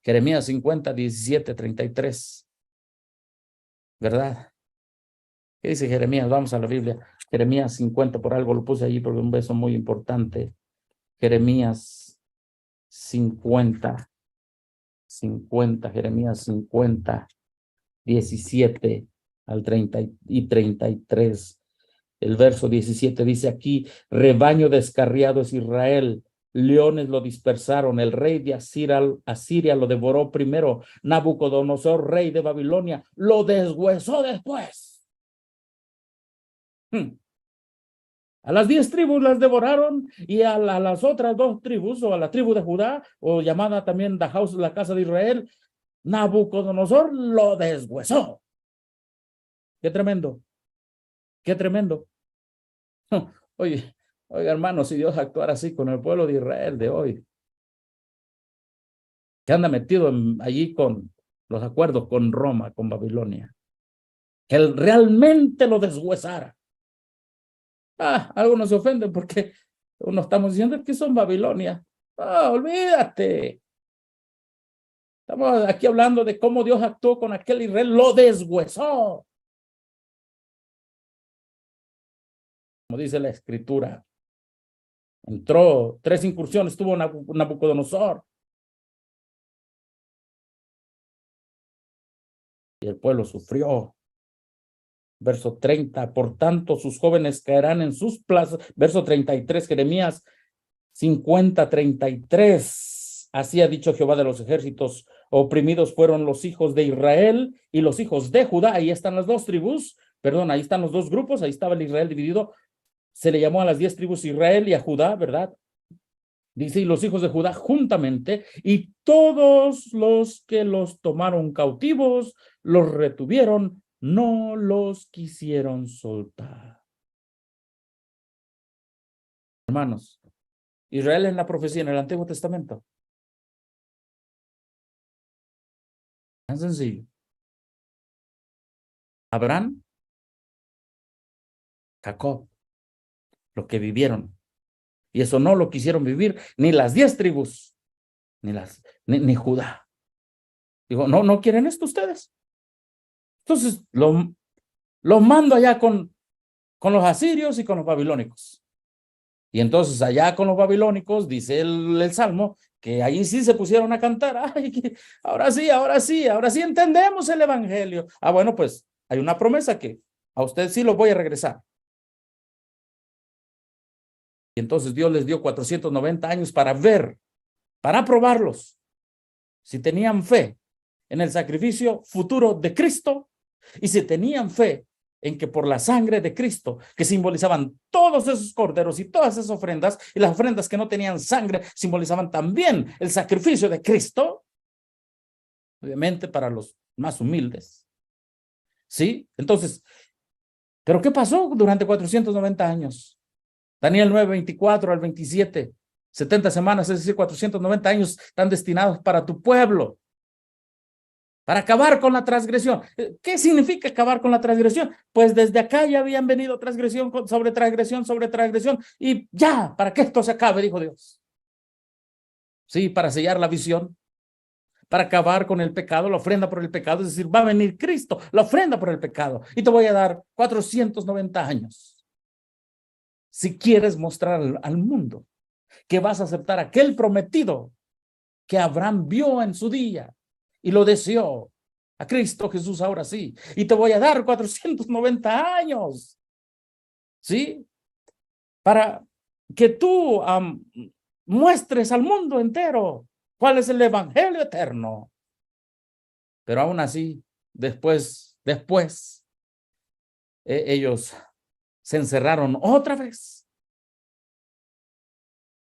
Speaker 2: Jeremías 50, 17, 33. ¿Verdad? ¿Qué dice Jeremías? Vamos a la Biblia. Jeremías 50, por algo lo puse allí porque es un verso muy importante. Jeremías 50, Jeremías 50, 17 al 30 y 33. El verso 17 dice aquí: rebaño descarriado es Israel, leones lo dispersaron, el rey de Asiria lo devoró primero, Nabucodonosor, rey de Babilonia, lo deshuesó después. A las 10 tribus las devoraron, y a las otras 2 tribus, o a la tribu de Judá, o llamada también la casa de Israel, Nabucodonosor lo deshuesó. Qué tremendo, qué tremendo. Oye, hermano, si Dios actuara así con el pueblo de Israel de hoy, que anda metido allí con los acuerdos con Roma, con Babilonia, que él realmente lo deshuesara. Algunos se ofenden porque uno estamos diciendo que son Babilonia. Olvídate. Estamos aquí hablando de cómo Dios actuó con aquel Israel, lo deshuesó. Como dice la escritura, entró 3 incursiones, tuvo Nabucodonosor. Y el pueblo sufrió. Verso 30, por tanto sus jóvenes caerán en sus plazas. Verso 33, Jeremías 50, 33. Así ha dicho Jehová de los ejércitos: oprimidos fueron los hijos de Israel y los hijos de Judá. Ahí están las 2 tribus, perdón, ahí están los 2 grupos, ahí estaba el Israel dividido. Se le llamó a las 10 tribus Israel y a Judá, ¿verdad? Dice: y los hijos de Judá juntamente, y todos los que los tomaron cautivos, los retuvieron, no los quisieron soltar. Hermanos, Israel en la profecía en el Antiguo Testamento. Tan sencillo. Abraham, Jacob, lo que vivieron. Y eso no lo quisieron vivir ni las 10 tribus, ni Judá. Digo, no quieren esto ustedes. Entonces lo mando allá con los asirios y con los babilónicos. Y entonces allá con los babilónicos, dice el Salmo, que ahí sí se pusieron a cantar. Ay, ahora sí entendemos el evangelio. Bueno, pues hay una promesa que a ustedes sí los voy a regresar. Y entonces Dios les dio 490 años para ver, para probarlos, si tenían fe en el sacrificio futuro de Cristo, y si tenían fe en que por la sangre de Cristo, que simbolizaban todos esos corderos y todas esas ofrendas, y las ofrendas que no tenían sangre simbolizaban también el sacrificio de Cristo, obviamente para los más humildes. ¿Sí? Entonces, ¿pero qué pasó durante 490 años? Daniel 9, 24 al 27, 70 semanas, es decir, 490 años están destinados para tu pueblo, para acabar con la transgresión. ¿Qué significa acabar con la transgresión? Pues desde acá ya habían venido transgresión sobre transgresión sobre transgresión, y ya, para que esto se acabe, dijo Dios. Sí, para sellar la visión, para acabar con el pecado, la ofrenda por el pecado, es decir, va a venir Cristo, la ofrenda por el pecado, y te voy a dar 490 años. Si quieres mostrar al mundo que vas a aceptar aquel prometido que Abraham vio en su día y lo deseó, a Cristo Jesús ahora sí, y te voy a dar 490 años, ¿sí? Para que tú muestres al mundo entero cuál es el evangelio eterno. Pero aún así, después, ellos se encerraron otra vez.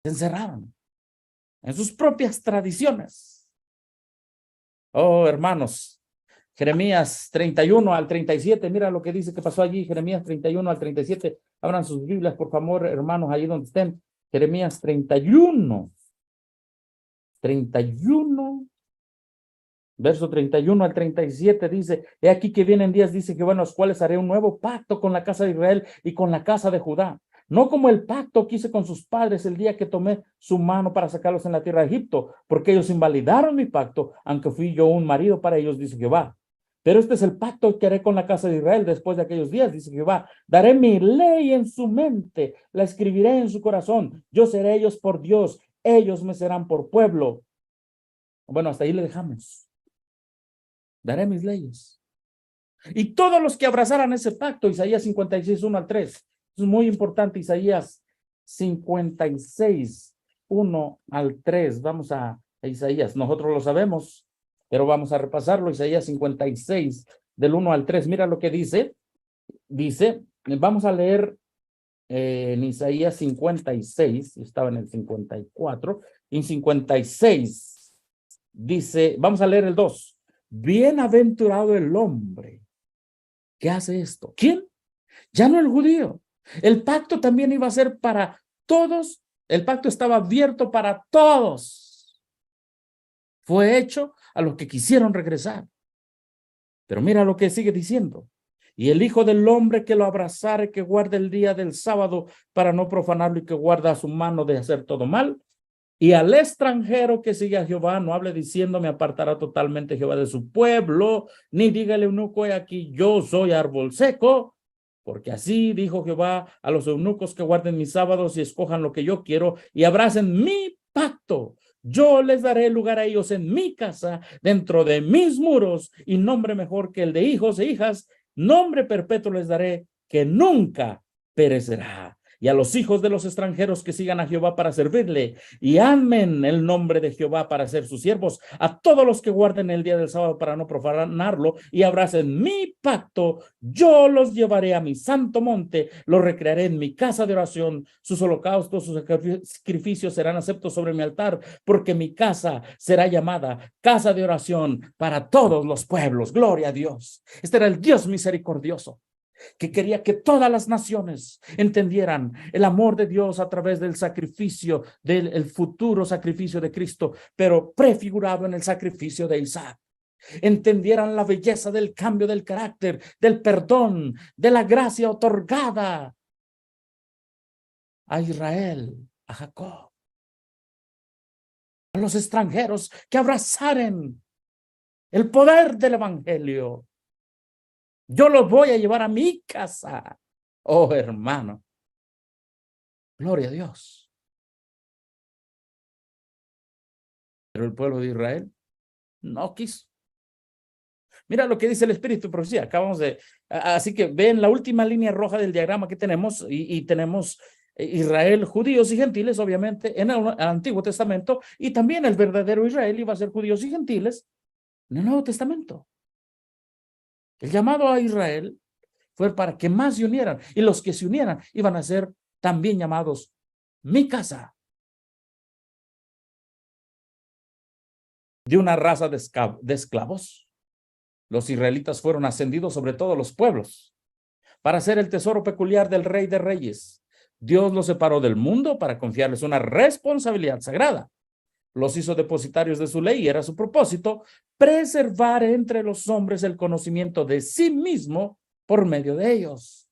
Speaker 2: Se encerraron en sus propias tradiciones. Oh, hermanos, Jeremías 31 al 37, mira lo que dice que pasó allí, Jeremías 31 al 37. Abran sus Biblias, por favor, hermanos, ahí donde estén. Jeremías 31 verso 31 al 37 dice, he aquí que vienen días, dice Jehová, en los cuales haré un nuevo pacto con la casa de Israel y con la casa de Judá. No como el pacto que hice con sus padres el día que tomé su mano para sacarlos en la tierra de Egipto, porque ellos invalidaron mi pacto, aunque fui yo un marido para ellos, dice Jehová. Pero este es el pacto que haré con la casa de Israel después de aquellos días, dice Jehová. Daré mi ley en su mente, la escribiré en su corazón. Yo seré ellos por Dios, ellos me serán por pueblo. Bueno, hasta ahí le dejamos. Daré mis leyes. Y todos los que abrazaran ese pacto, Isaías 56, 1 al 3. Es muy importante, Isaías 56, 1 al 3. Vamos a Isaías. Nosotros lo sabemos, pero vamos a repasarlo. Isaías 56, del 1 al 3. Mira lo que dice. Dice, vamos a leer en Isaías 56, estaba en el 54, en 56 dice, vamos a leer el 2. Bienaventurado el hombre que hace esto. ¿Quién? Ya no el judío. El pacto también iba a ser para todos. El pacto estaba abierto para todos. Fue hecho a los que quisieron regresar. Pero mira lo que sigue diciendo. Y el Hijo del Hombre que lo abrazare, que guarde el día del sábado para no profanarlo y que guarda a su mano de hacer todo mal. Y al extranjero que sigue a Jehová, no hable diciendo, me apartará totalmente Jehová de su pueblo, ni dígale eunuco, he aquí yo soy árbol seco, porque así dijo Jehová a los eunucos que guarden mis sábados y escojan lo que yo quiero y abracen mi pacto. Yo les daré lugar a ellos en mi casa, dentro de mis muros, y nombre mejor que el de hijos e hijas, nombre perpetuo les daré que nunca perecerá. Y a los hijos de los extranjeros que sigan a Jehová para servirle y amen el nombre de Jehová para ser sus siervos, a todos los que guarden el día del sábado para no profanarlo y abracen mi pacto, yo los llevaré a mi santo monte, los recrearé en mi casa de oración, sus holocaustos, sus sacrificios serán aceptos sobre mi altar, porque mi casa será llamada casa de oración para todos los pueblos. Gloria a Dios. Este era el Dios misericordioso, que quería que todas las naciones entendieran el amor de Dios a través del sacrificio, del futuro sacrificio de Cristo, pero prefigurado en el sacrificio de Isaac. Entendieran la belleza del cambio del carácter, del perdón, de la gracia otorgada a Israel, a Jacob, a los extranjeros que abrazaren el poder del evangelio. Yo los voy a llevar a mi casa. Oh, hermano. Gloria a Dios. Pero el pueblo de Israel no quiso. Mira lo que dice el Espíritu de Profecía. Acabamos de... Así que ven la última línea roja del diagrama que tenemos y tenemos Israel, judíos y gentiles, obviamente, en el Antiguo Testamento, y también el verdadero Israel iba a ser judíos y gentiles en el Nuevo Testamento. El llamado a Israel fue para que más se unieran, y los que se unieran iban a ser también llamados mi casa. De una raza de esclavos, los israelitas fueron ascendidos sobre todos los pueblos para ser el tesoro peculiar del Rey de Reyes. Dios los separó del mundo para confiarles una responsabilidad sagrada. Los hizo depositarios de su ley y era su propósito preservar entre los hombres el conocimiento de sí mismo por medio de ellos.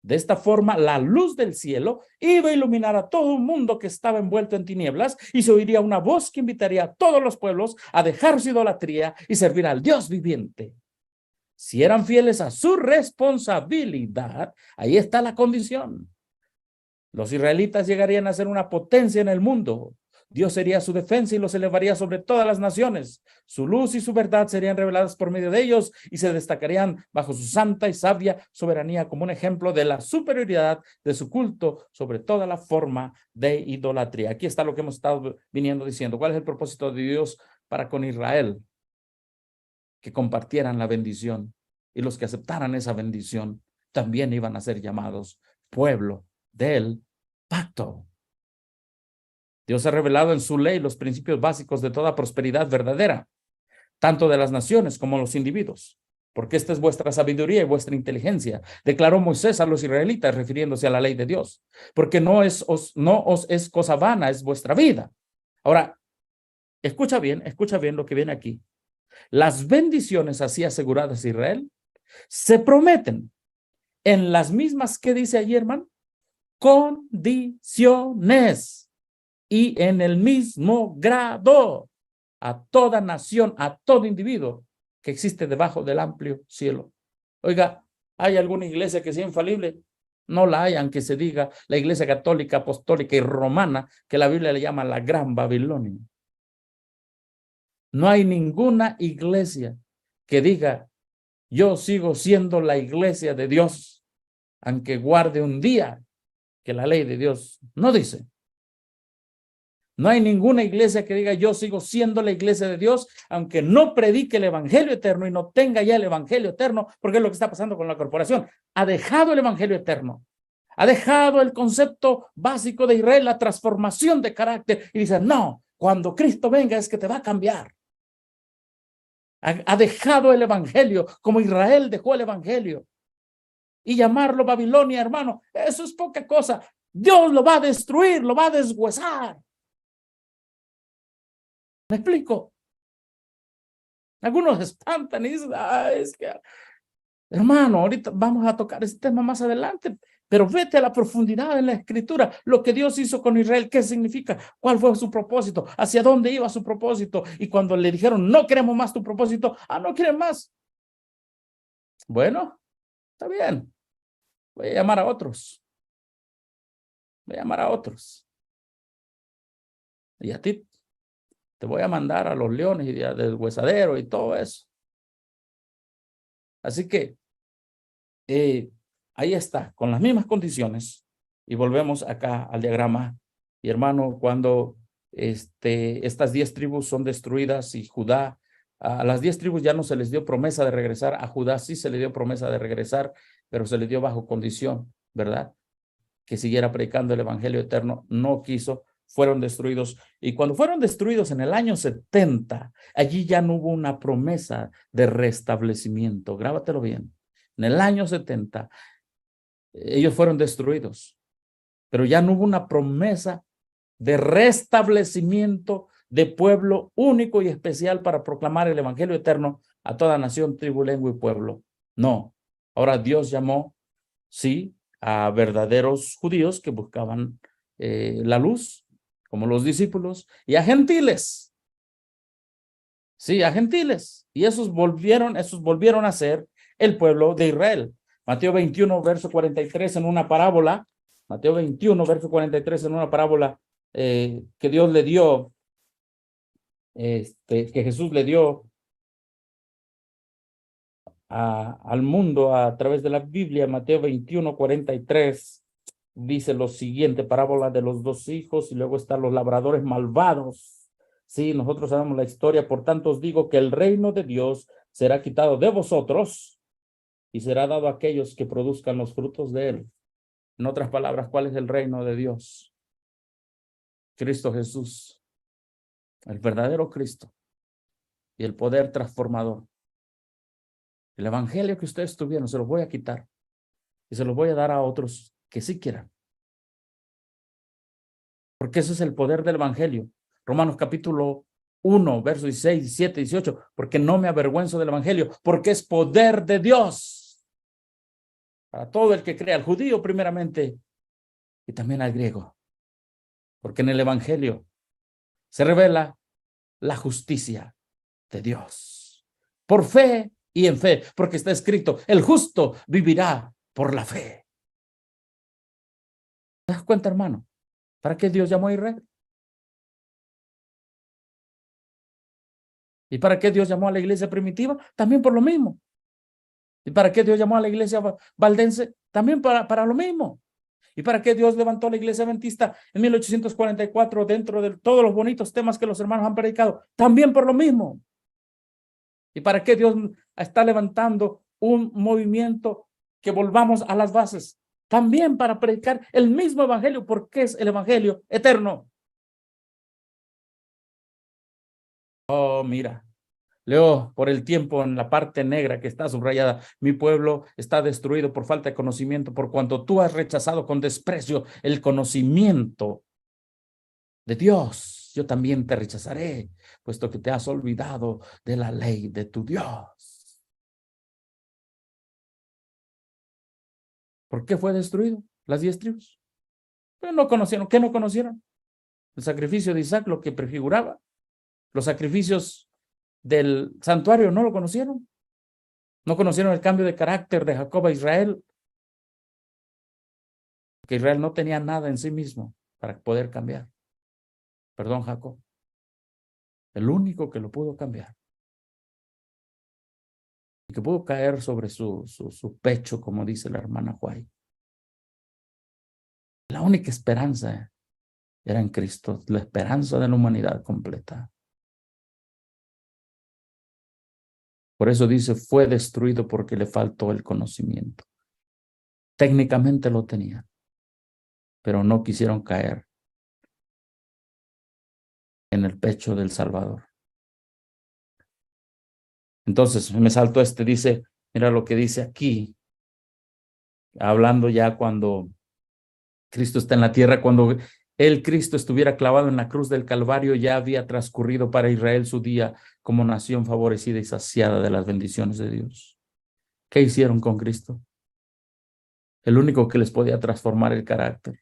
Speaker 2: De esta forma, la luz del cielo iba a iluminar a todo un mundo que estaba envuelto en tinieblas, y se oiría una voz que invitaría a todos los pueblos a dejar su idolatría y servir al Dios viviente. Si eran fieles a su responsabilidad, ahí está la condición. Los israelitas llegarían a ser una potencia en el mundo. Dios sería su defensa y los elevaría sobre todas las naciones. Su luz y su verdad serían reveladas por medio de ellos y se destacarían bajo su santa y sabia soberanía como un ejemplo de la superioridad de su culto sobre toda la forma de idolatría. Aquí está lo que hemos estado viniendo diciendo. ¿Cuál es el propósito de Dios para con Israel? Que compartieran la bendición, y los que aceptaran esa bendición también iban a ser llamados pueblo del pacto. Dios ha revelado en su ley los principios básicos de toda prosperidad verdadera, tanto de las naciones como los individuos, porque esta es vuestra sabiduría y vuestra inteligencia, declaró Moisés a los israelitas refiriéndose a la ley de Dios, porque no os es cosa vana, es vuestra vida. Ahora, escucha bien lo que viene aquí. Las bendiciones así aseguradas a Israel se prometen en las mismas que dice allí, hermano, condiciones y en el mismo grado a toda nación, a todo individuo que existe debajo del amplio cielo. Oiga, ¿hay alguna iglesia que sea infalible? No la hay, aunque se diga la iglesia católica, apostólica y romana, que la Biblia le llama la Gran Babilonia. No hay ninguna iglesia que diga, yo sigo siendo la iglesia de Dios, aunque guarde un día que la ley de Dios no dice. No hay ninguna iglesia que diga, yo sigo siendo la iglesia de Dios, aunque no predique el evangelio eterno y no tenga ya el evangelio eterno, porque es lo que está pasando con la corporación. Ha dejado el evangelio eterno. Ha dejado el concepto básico de Israel, la transformación de carácter, y dice, no, cuando Cristo venga es que te va a cambiar. Ha dejado el evangelio como Israel dejó el evangelio. Y llamarlo Babilonia, hermano, eso es poca cosa. Dios lo va a destruir, lo va a deshuesar. ¿Me explico? Algunos espantan y dicen, es que, hermano, ahorita vamos a tocar este tema más adelante, pero vete a la profundidad en la escritura, lo que Dios hizo con Israel, ¿qué significa? ¿Cuál fue su propósito? ¿Hacia dónde iba su propósito? Y cuando le dijeron, no queremos más tu propósito, no quieren más. Bueno, está bien, voy a llamar a otros. Voy a llamar a otros. Y a ti te voy a mandar a los leones y del huesadero y todo eso. Así que ahí está, con las mismas condiciones. Y volvemos acá al diagrama. Y hermano, cuando estas 10 tribus son destruidas y Judá, a las 10 tribus ya no se les dio promesa de regresar. A Judá sí se le dio promesa de regresar, pero se le dio bajo condición, ¿verdad? Que siguiera predicando el evangelio eterno. No quiso. Fueron destruidos. Y cuando fueron destruidos en el año 70, allí ya no hubo una promesa de restablecimiento. Grábatelo bien. En el año 70, ellos fueron destruidos, pero ya no hubo una promesa de restablecimiento de pueblo único y especial para proclamar el evangelio eterno a toda nación, tribu, lengua y pueblo. No. Ahora Dios llamó, sí, a verdaderos judíos que buscaban la luz, como los discípulos, y a gentiles. Sí, a gentiles. Y esos volvieron a ser el pueblo de Israel. Mateo 21, verso 43 en una parábola. Mateo 21, verso 43 en una parábola que Dios le dio, que Jesús le dio al mundo a través de la Biblia. Mateo 21, 43 dice lo siguiente, parábola de los 2 hijos, y luego están los labradores malvados. Sí, nosotros sabemos la historia. Por tanto os digo que el reino de Dios será quitado de vosotros y será dado a aquellos que produzcan los frutos de él. En otras palabras, ¿cuál es el reino de Dios? Cristo Jesús, el verdadero Cristo y el poder transformador. El evangelio que ustedes tuvieron se los voy a quitar y se los voy a dar a otros que sí quieran. Porque ese es el poder del evangelio. Romanos capítulo 1, versos 16, 17, 18. Porque no me avergüenzo del evangelio, porque es poder de Dios para todo el que crea, al judío primeramente y también al griego. Porque en el evangelio se revela la justicia de Dios por fe y en fe, porque está escrito, el justo vivirá por la fe. ¿Te das cuenta, hermano? ¿Para qué Dios llamó a Israel? ¿Y para qué Dios llamó a la iglesia primitiva? También por lo mismo. ¿Y para qué Dios llamó a la iglesia valdense? También para lo mismo. ¿Y para qué Dios levantó la iglesia adventista en 1844 dentro de todos los bonitos temas que los hermanos han predicado? También por lo mismo. ¿Y para qué Dios está levantando un movimiento que volvamos a las bases? También para predicar el mismo evangelio, porque es el evangelio eterno. Oh, mira, leo por el tiempo en la parte negra que está subrayada. Mi pueblo está destruido por falta de conocimiento, por cuanto tú has rechazado con desprecio el conocimiento de Dios yo también te rechazaré, puesto que te has olvidado de la ley de tu Dios. ¿Por qué fue destruido las 10 tribus? Pero no conocieron. ¿Qué no conocieron? El sacrificio de Isaac, lo que prefiguraba. Los sacrificios del santuario no lo conocieron. No conocieron el cambio de carácter de Jacob a Israel. Que Israel no tenía nada en sí mismo para poder cambiar. Perdón, Jacob. El único que lo pudo cambiar. Y que pudo caer sobre su pecho, como dice la hermana White. La única esperanza era en Cristo, la esperanza de la humanidad completa. Por eso dice, fue destruido porque le faltó el conocimiento. Técnicamente lo tenía, pero no quisieron caer en el pecho del Salvador. Entonces, me saltó dice, mira lo que dice aquí, hablando ya cuando Cristo está en la tierra, cuando Cristo estuviera clavado en la cruz del Calvario, ya había transcurrido para Israel su día como nación favorecida y saciada de las bendiciones de Dios. ¿Qué hicieron con Cristo? El único que les podía transformar el carácter.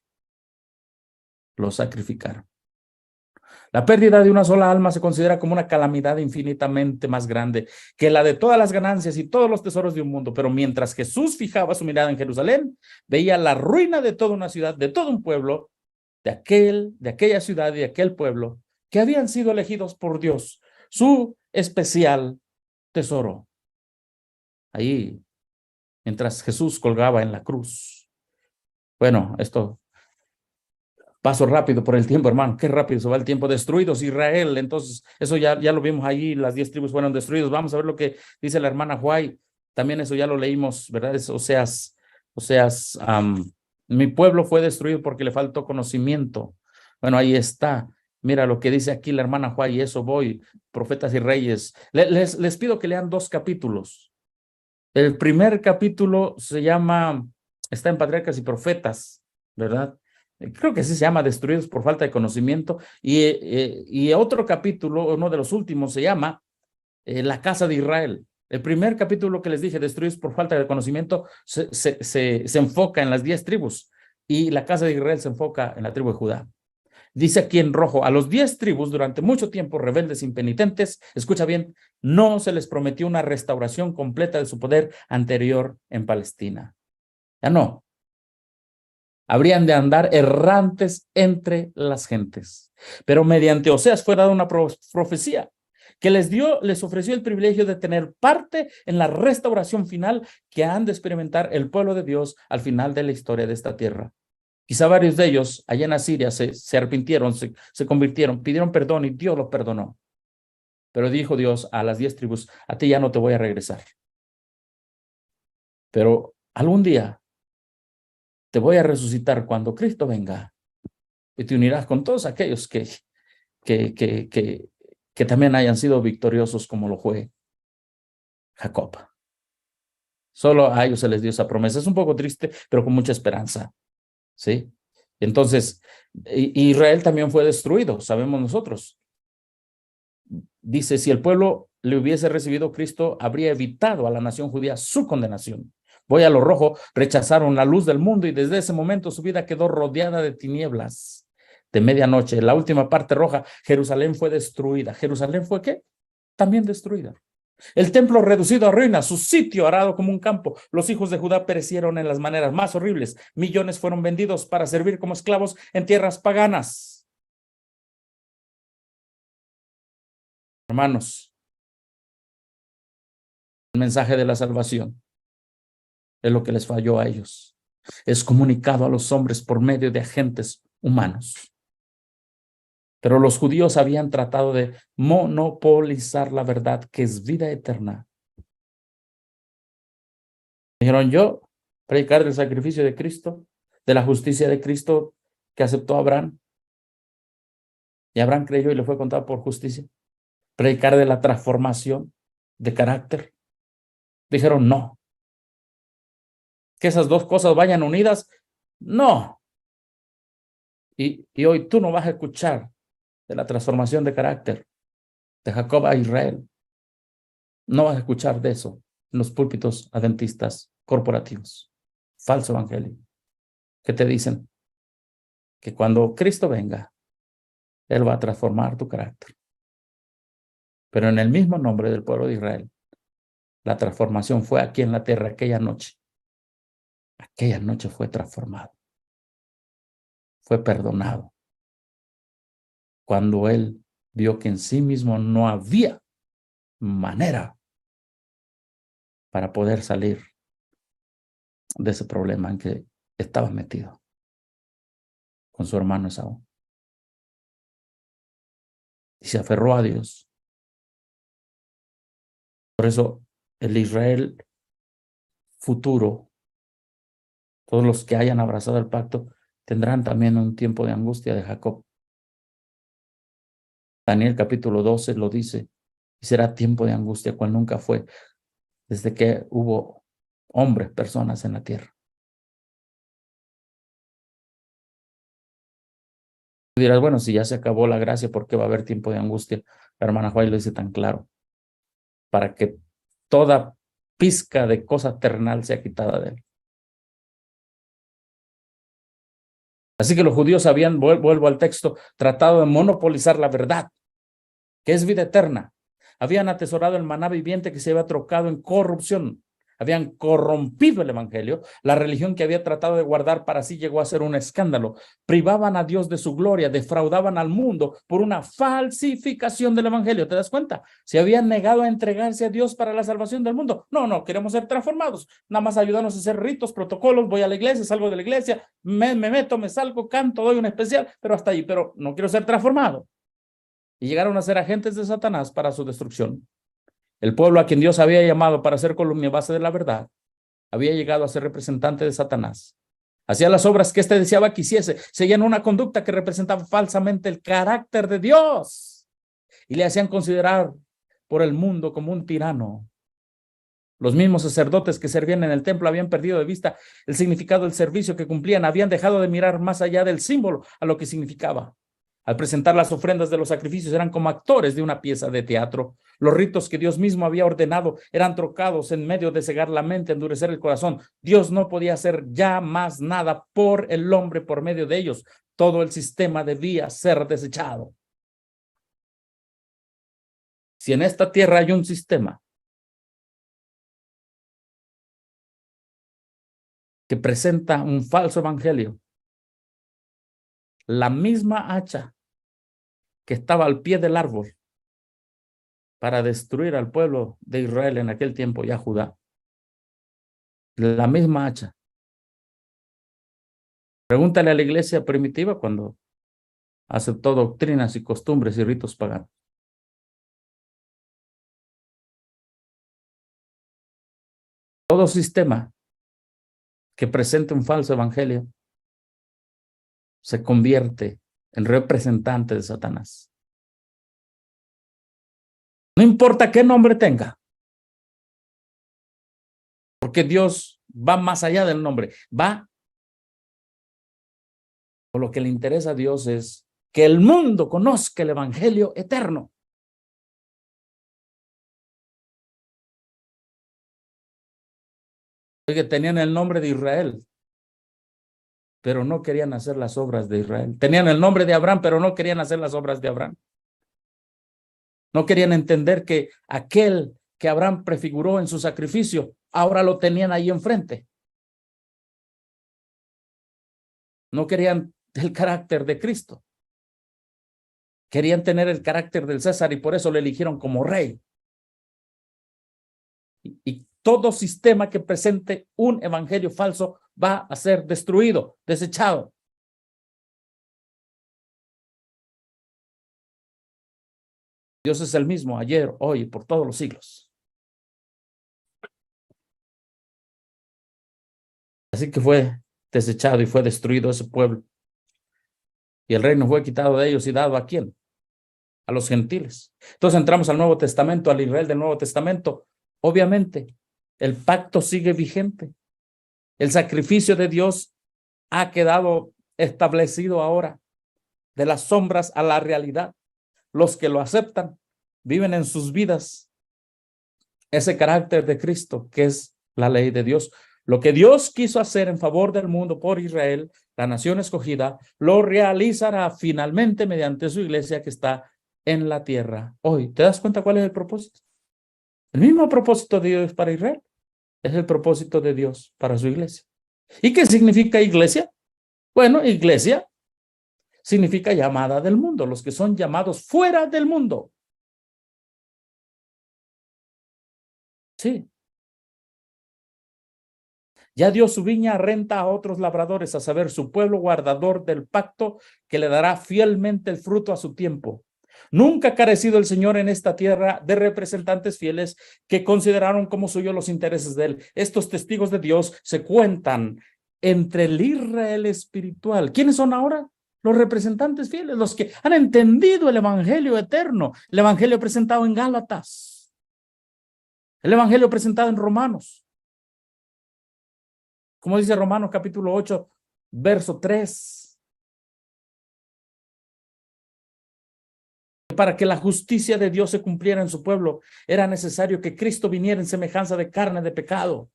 Speaker 2: Lo sacrificaron. La pérdida de una sola alma se considera como una calamidad infinitamente más grande que la de todas las ganancias y todos los tesoros de un mundo. Pero mientras Jesús fijaba su mirada en Jerusalén, veía la ruina de toda una ciudad, de todo un pueblo, de aquella ciudad y de aquel pueblo, que habían sido elegidos por Dios, su especial tesoro. Ahí, mientras Jesús colgaba en la cruz. Bueno, esto paso rápido por el tiempo, hermano. Qué rápido se va el tiempo. Destruidos Israel. Entonces, eso ya lo vimos allí. Las 10 tribus fueron destruidos. Vamos a ver lo que dice la hermana White. También eso ya lo leímos, ¿verdad? Oseas, mi pueblo fue destruido porque le faltó conocimiento. Bueno, ahí está. Mira lo que dice aquí la hermana White, y eso voy, Profetas y Reyes. Les pido que lean 2 capítulos. El primer capítulo está en Patriarcas y Profetas, ¿verdad? Creo que así se llama Destruidos por falta de conocimiento. Y otro capítulo, uno de los últimos, se llama La casa de Israel. El primer capítulo que les dije, Destruidos por falta de conocimiento, se enfoca en las 10 tribus. Y la casa de Israel se enfoca en la tribu de Judá. Dice aquí en rojo, a los 10 tribus durante mucho tiempo rebeldes impenitentes, escucha bien, no se les prometió una restauración completa de su poder anterior en Palestina. Ya no. Habrían de andar errantes entre las gentes. Pero mediante Oseas fue dada una profecía que les ofreció el privilegio de tener parte en la restauración final que han de experimentar el pueblo de Dios al final de la historia de esta tierra. Quizá varios de ellos allá en Asiria se arrepintieron, se convirtieron, pidieron perdón y Dios los perdonó. Pero dijo Dios a las 10 tribus, a ti ya no te voy a regresar. Pero algún día te voy a resucitar cuando Cristo venga y te unirás con todos aquellos que también hayan sido victoriosos como lo fue Jacob. Solo a ellos se les dio esa promesa. Es un poco triste, pero con mucha esperanza. ¿Sí? Entonces, Israel también fue destruido, sabemos nosotros. Dice, si el pueblo le hubiese recibido Cristo, habría evitado a la nación judía su condenación. Voy a lo rojo, rechazaron la luz del mundo y desde ese momento su vida quedó rodeada de tinieblas de medianoche. La última parte roja, Jerusalén fue destruida. ¿Jerusalén fue qué? También destruida. El templo reducido a ruinas, su sitio arado como un campo. Los hijos de Judá perecieron en las maneras más horribles. Millones fueron vendidos para servir como esclavos en tierras paganas. Hermanos, el mensaje de la salvación es lo que les falló a ellos. Es comunicado a los hombres por medio de agentes humanos. Pero los judíos habían tratado de monopolizar la verdad, que es vida eterna. Dijeron, yo predicar del sacrificio de Cristo, de la justicia de Cristo que aceptó Abraham. Y Abraham creyó y le fue contado por justicia. Predicar de la transformación de carácter. Dijeron, no. Que esas dos cosas vayan unidas, no. Y hoy tú no vas a escuchar de la transformación de carácter de Jacob a Israel. No vas a escuchar de eso en los púlpitos adventistas corporativos. Falso evangelio. Que te dicen que cuando Cristo venga, Él va a transformar tu carácter. Pero en el mismo nombre del pueblo de Israel, la transformación fue aquí en la tierra aquella noche. Aquella noche fue transformado. Fue perdonado. Cuando Él vio que en sí mismo no había manera para poder salir de ese problema en que estaba metido con su hermano Esaú. Y se aferró a Dios. Por eso el Israel futuro, todos los que hayan abrazado el pacto, tendrán también un tiempo de angustia de Jacob. Daniel capítulo 12 lo dice, y será tiempo de angustia cual nunca fue desde que hubo hombres, personas en la tierra. Tú dirás, bueno, si ya se acabó la gracia, ¿por qué va a haber tiempo de angustia? La hermana Juárez lo dice tan claro, para que toda pizca de cosa terrenal sea quitada de él. Así que los judíos habían, vuelvo al texto, tratado de monopolizar la verdad, que es vida eterna. Habían atesorado el maná viviente que se había trocado en corrupción. Habían corrompido el evangelio. La religión que había tratado de guardar para sí llegó a ser un escándalo. Privaban a Dios de su gloria, defraudaban al mundo por una falsificación del evangelio. ¿Te das cuenta? Se habían negado a entregarse a Dios para la salvación del mundo. No, queremos ser transformados. Nada más ayudarnos a hacer ritos, protocolos. Voy a la iglesia, salgo de la iglesia, me meto, me salgo, canto, doy un especial, pero hasta ahí. Pero no quiero ser transformado. Y llegaron a ser agentes de Satanás para su destrucción. El pueblo a quien Dios había llamado para ser columna base de la verdad, había llegado a ser representante de Satanás. Hacía las obras que éste deseaba que hiciese, seguían una conducta que representaba falsamente el carácter de Dios y le hacían considerar por el mundo como un tirano. Los mismos sacerdotes que servían en el templo habían perdido de vista el significado del servicio que cumplían, habían dejado de mirar más allá del símbolo a lo que significaba. Al presentar las ofrendas de los sacrificios eran como actores de una pieza de teatro. Los ritos que Dios mismo había ordenado eran trocados en medio de cegar la mente, endurecer el corazón. Dios no podía hacer ya más nada por el hombre por medio de ellos. Todo el sistema debía ser desechado. Si en esta tierra hay un sistema que presenta un falso evangelio, la misma hacha que estaba al pie del árbol para destruir al pueblo de Israel en aquel tiempo y a Judá. La misma hacha. Pregúntale a la iglesia primitiva cuando aceptó doctrinas y costumbres y ritos paganos. Todo sistema que presente un falso evangelio se convierte en representante de Satanás. No importa qué nombre tenga, porque Dios va más allá del nombre, va. O lo que le interesa a Dios es que el mundo conozca el evangelio eterno. Que tenían el nombre de Israel, pero no querían hacer las obras de Israel. Tenían el nombre de Abraham, pero no querían hacer las obras de Abraham. No querían entender que aquel que Abraham prefiguró en su sacrificio, ahora lo tenían ahí enfrente. No querían el carácter de Cristo. Querían tener el carácter del César y por eso lo eligieron como rey. Y todo sistema que presente un evangelio falso va a ser destruido, desechado. Dios es el mismo ayer, hoy y por todos los siglos. Así que fue desechado y fue destruido ese pueblo. Y el reino fue quitado de ellos y dado ¿a quién? A los gentiles. Entonces entramos al Nuevo Testamento, al Israel del Nuevo Testamento. Obviamente, el pacto sigue vigente. El sacrificio de Dios ha quedado establecido ahora. de las sombras a la realidad. Los que lo aceptan viven en sus vidas ese carácter de Cristo, que es la ley de Dios. Lo que Dios quiso hacer en favor del mundo por Israel, la nación escogida, lo realizará finalmente mediante su iglesia que está en la tierra hoy. ¿Te das cuenta cuál es el propósito? El mismo propósito de Dios para Israel es el propósito de Dios para su iglesia. ¿Y qué significa iglesia? Bueno, iglesia significa llamada del mundo, los que son llamados fuera del mundo. Sí. Ya dio su viña a renta a otros labradores, a saber, su pueblo guardador del pacto que le dará fielmente el fruto a su tiempo. Nunca ha carecido el Señor en esta tierra de representantes fieles que consideraron como suyo los intereses de él. Estos testigos de Dios se cuentan entre el Israel espiritual. ¿Quiénes son ahora? Los representantes fieles, los que han entendido el evangelio eterno, el evangelio presentado en Gálatas, el evangelio presentado en Romanos. Como dice Romanos capítulo 8, verso 3. Para que la justicia de Dios se cumpliera en su pueblo, era necesario que Cristo viniera en semejanza de carne de pecado.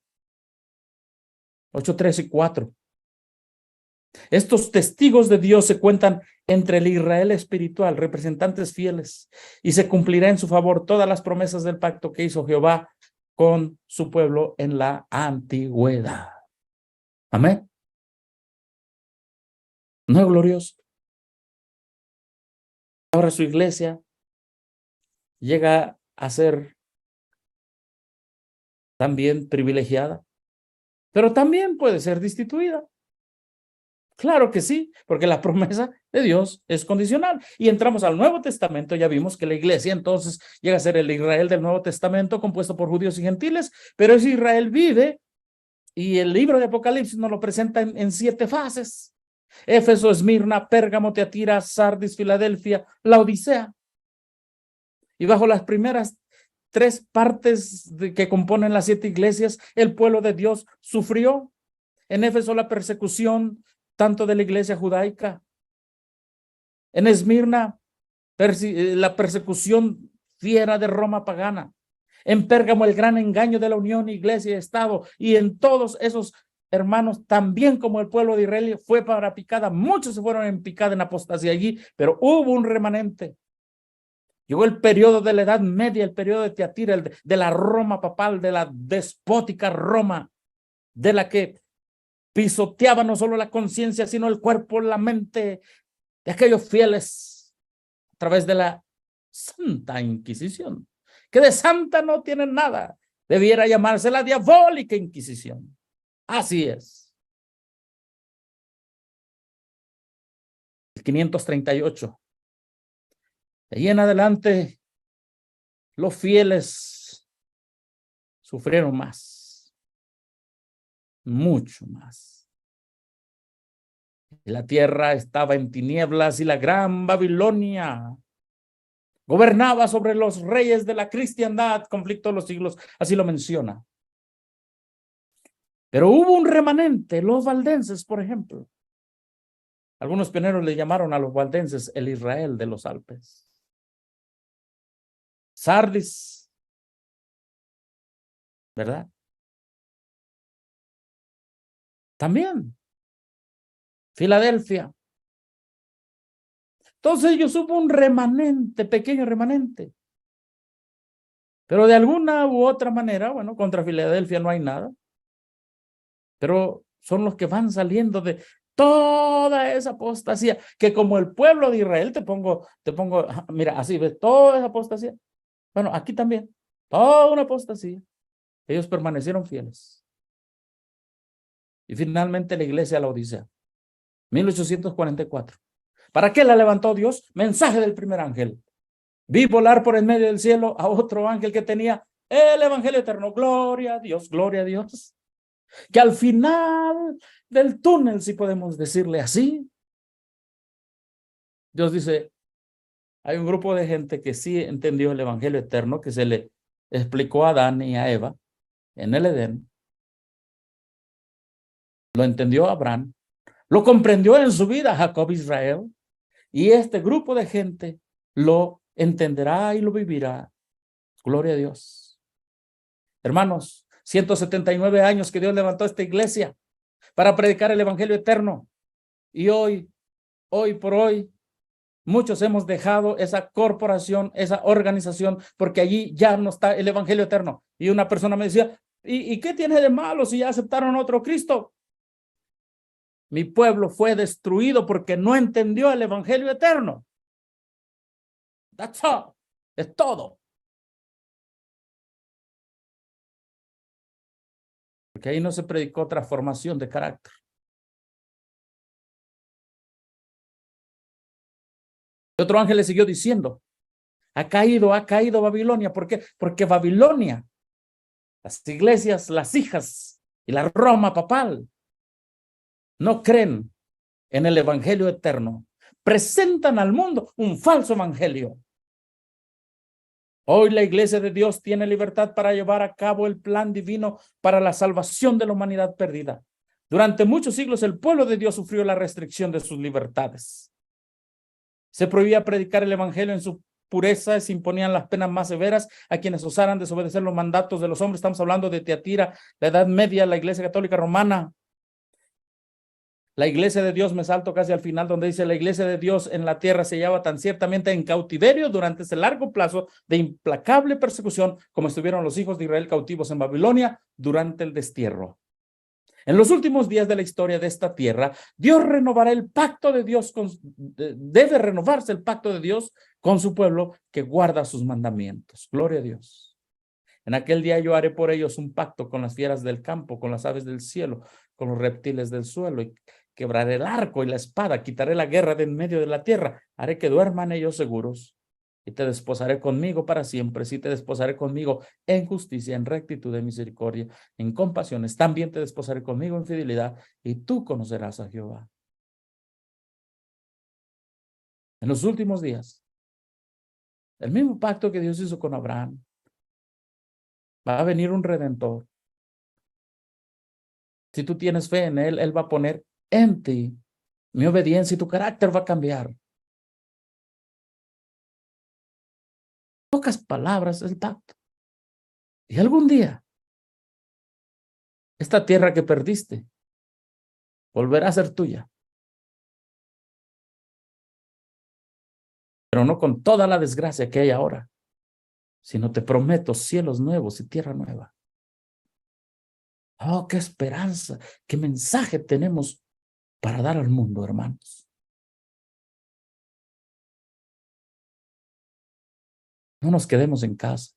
Speaker 2: 8, 3 y 4. Estos testigos de Dios se cuentan entre el Israel espiritual, representantes fieles, y se cumplirá en su favor todas las promesas del pacto que hizo Jehová con su pueblo en la antigüedad. Amén. ¿No es glorioso? Ahora su iglesia llega a ser también privilegiada, pero también puede ser destituida. Claro que sí, porque la promesa de Dios es condicional. Y entramos al Nuevo Testamento, ya vimos que la iglesia entonces llega a ser el Israel del Nuevo Testamento compuesto por judíos y gentiles, pero ese Israel vive y el libro de Apocalipsis nos lo presenta en 7 fases. Éfeso, Esmirna, Pérgamo, Teatira, Sardis, Filadelfia, Laodicea. Y bajo las primeras 3 partes que componen las 7 iglesias, el pueblo de Dios sufrió. En Éfeso la persecución tanto de la iglesia judaica. En Esmirna la persecución fiera de Roma pagana. En Pérgamo el gran engaño de la unión iglesia y Estado. Y en todos esos hermanos, también como el pueblo de Israel fue para picada, muchos se fueron en picada en apostasía allí, pero hubo un remanente. Llegó el periodo de la Edad Media, el periodo de Teatira, de la Roma papal, de la despótica Roma, de la que pisoteaba no solo la conciencia, sino el cuerpo, la mente de aquellos fieles a través de la Santa Inquisición, que de santa no tienen nada. Debiera llamarse la diabólica Inquisición. Así es. El 538. De ahí en adelante, los fieles sufrieron más, mucho más. La tierra estaba en tinieblas y la gran Babilonia gobernaba sobre los reyes de la cristiandad, conflicto de los siglos, así lo menciona. Pero hubo un remanente, los valdenses, por ejemplo. Algunos pioneros le llamaron a los valdenses el Israel de los Alpes. Sardis, ¿verdad? También. Filadelfia. Entonces ellos hubo un remanente, pequeño remanente. Pero de alguna u otra manera, bueno, contra Filadelfia no hay nada. Pero son los que van saliendo de toda esa apostasía, que como el pueblo de Israel, te pongo, mira, así ves, toda esa apostasía. Bueno, aquí también, toda una apostasía. Ellos permanecieron fieles. Y finalmente la iglesia de Laodicea, 1844. ¿Para qué la levantó Dios? Mensaje del primer ángel. Vi volar por el medio del cielo a otro ángel que tenía el evangelio eterno. Gloria a Dios, gloria a Dios. Que al final del túnel, si podemos decirle así, Dios dice, hay un grupo de gente que sí entendió el evangelio eterno que se le explicó a Adán y a Eva en el Edén. Lo entendió Abraham, lo comprendió en su vida Jacob Israel, Y este grupo de gente lo entenderá y lo vivirá. Gloria a Dios. Hermanos, 179 años que Dios levantó esta iglesia para predicar el evangelio eterno. Y hoy por hoy, muchos hemos dejado esa corporación, esa organización, porque allí ya no está el evangelio eterno. Y una persona me decía, ¿y qué tiene de malo si ya aceptaron otro Cristo? Mi pueblo fue destruido porque no entendió el evangelio eterno. That's all. Es todo. Porque ahí no se predicó transformación de carácter. Otro ángel le siguió diciendo, ha caído Babilonia. ¿Por qué? Porque Babilonia, las iglesias, las hijas y la Roma papal no creen en el evangelio eterno. Presentan al mundo un falso evangelio. Hoy la iglesia de Dios tiene libertad para llevar a cabo el plan divino para la salvación de la humanidad perdida. Durante muchos siglos el pueblo de Dios sufrió la restricción de sus libertades. Se prohibía predicar el evangelio en su pureza, se imponían las penas más severas a quienes osaran desobedecer los mandatos de los hombres. Estamos hablando de Tiatira, la Edad Media, la Iglesia Católica Romana. La iglesia de Dios, me salto casi al final, donde dice, la iglesia de Dios en la tierra se hallaba tan ciertamente en cautiverio durante ese largo plazo de implacable persecución, como estuvieron los hijos de Israel cautivos en Babilonia durante el destierro. En los últimos días de la historia de esta tierra, Dios renovará el pacto de Dios, debe renovarse el pacto de Dios con su pueblo que guarda sus mandamientos. Gloria a Dios. En aquel día yo haré por ellos un pacto con las fieras del campo, con las aves del cielo, con los reptiles del suelo, y quebraré el arco y la espada, quitaré la guerra de en medio de la tierra, haré que duerman ellos seguros, y te desposaré conmigo para siempre, sí te desposaré conmigo en justicia, en rectitud de misericordia, en compasiones, también te desposaré conmigo en fidelidad, y tú conocerás a Jehová. En los últimos días, el mismo pacto que Dios hizo con Abraham, va a venir un redentor. Si tú tienes fe en él, él va a poner en ti mi obediencia y tu carácter va a cambiar. Pocas palabras, el pacto. Y algún día, esta tierra que perdiste volverá a ser tuya. Pero no con toda la desgracia que hay ahora, sino te prometo cielos nuevos y tierra nueva. Oh, qué esperanza, qué mensaje tenemos para dar al mundo, hermanos. No nos quedemos en casa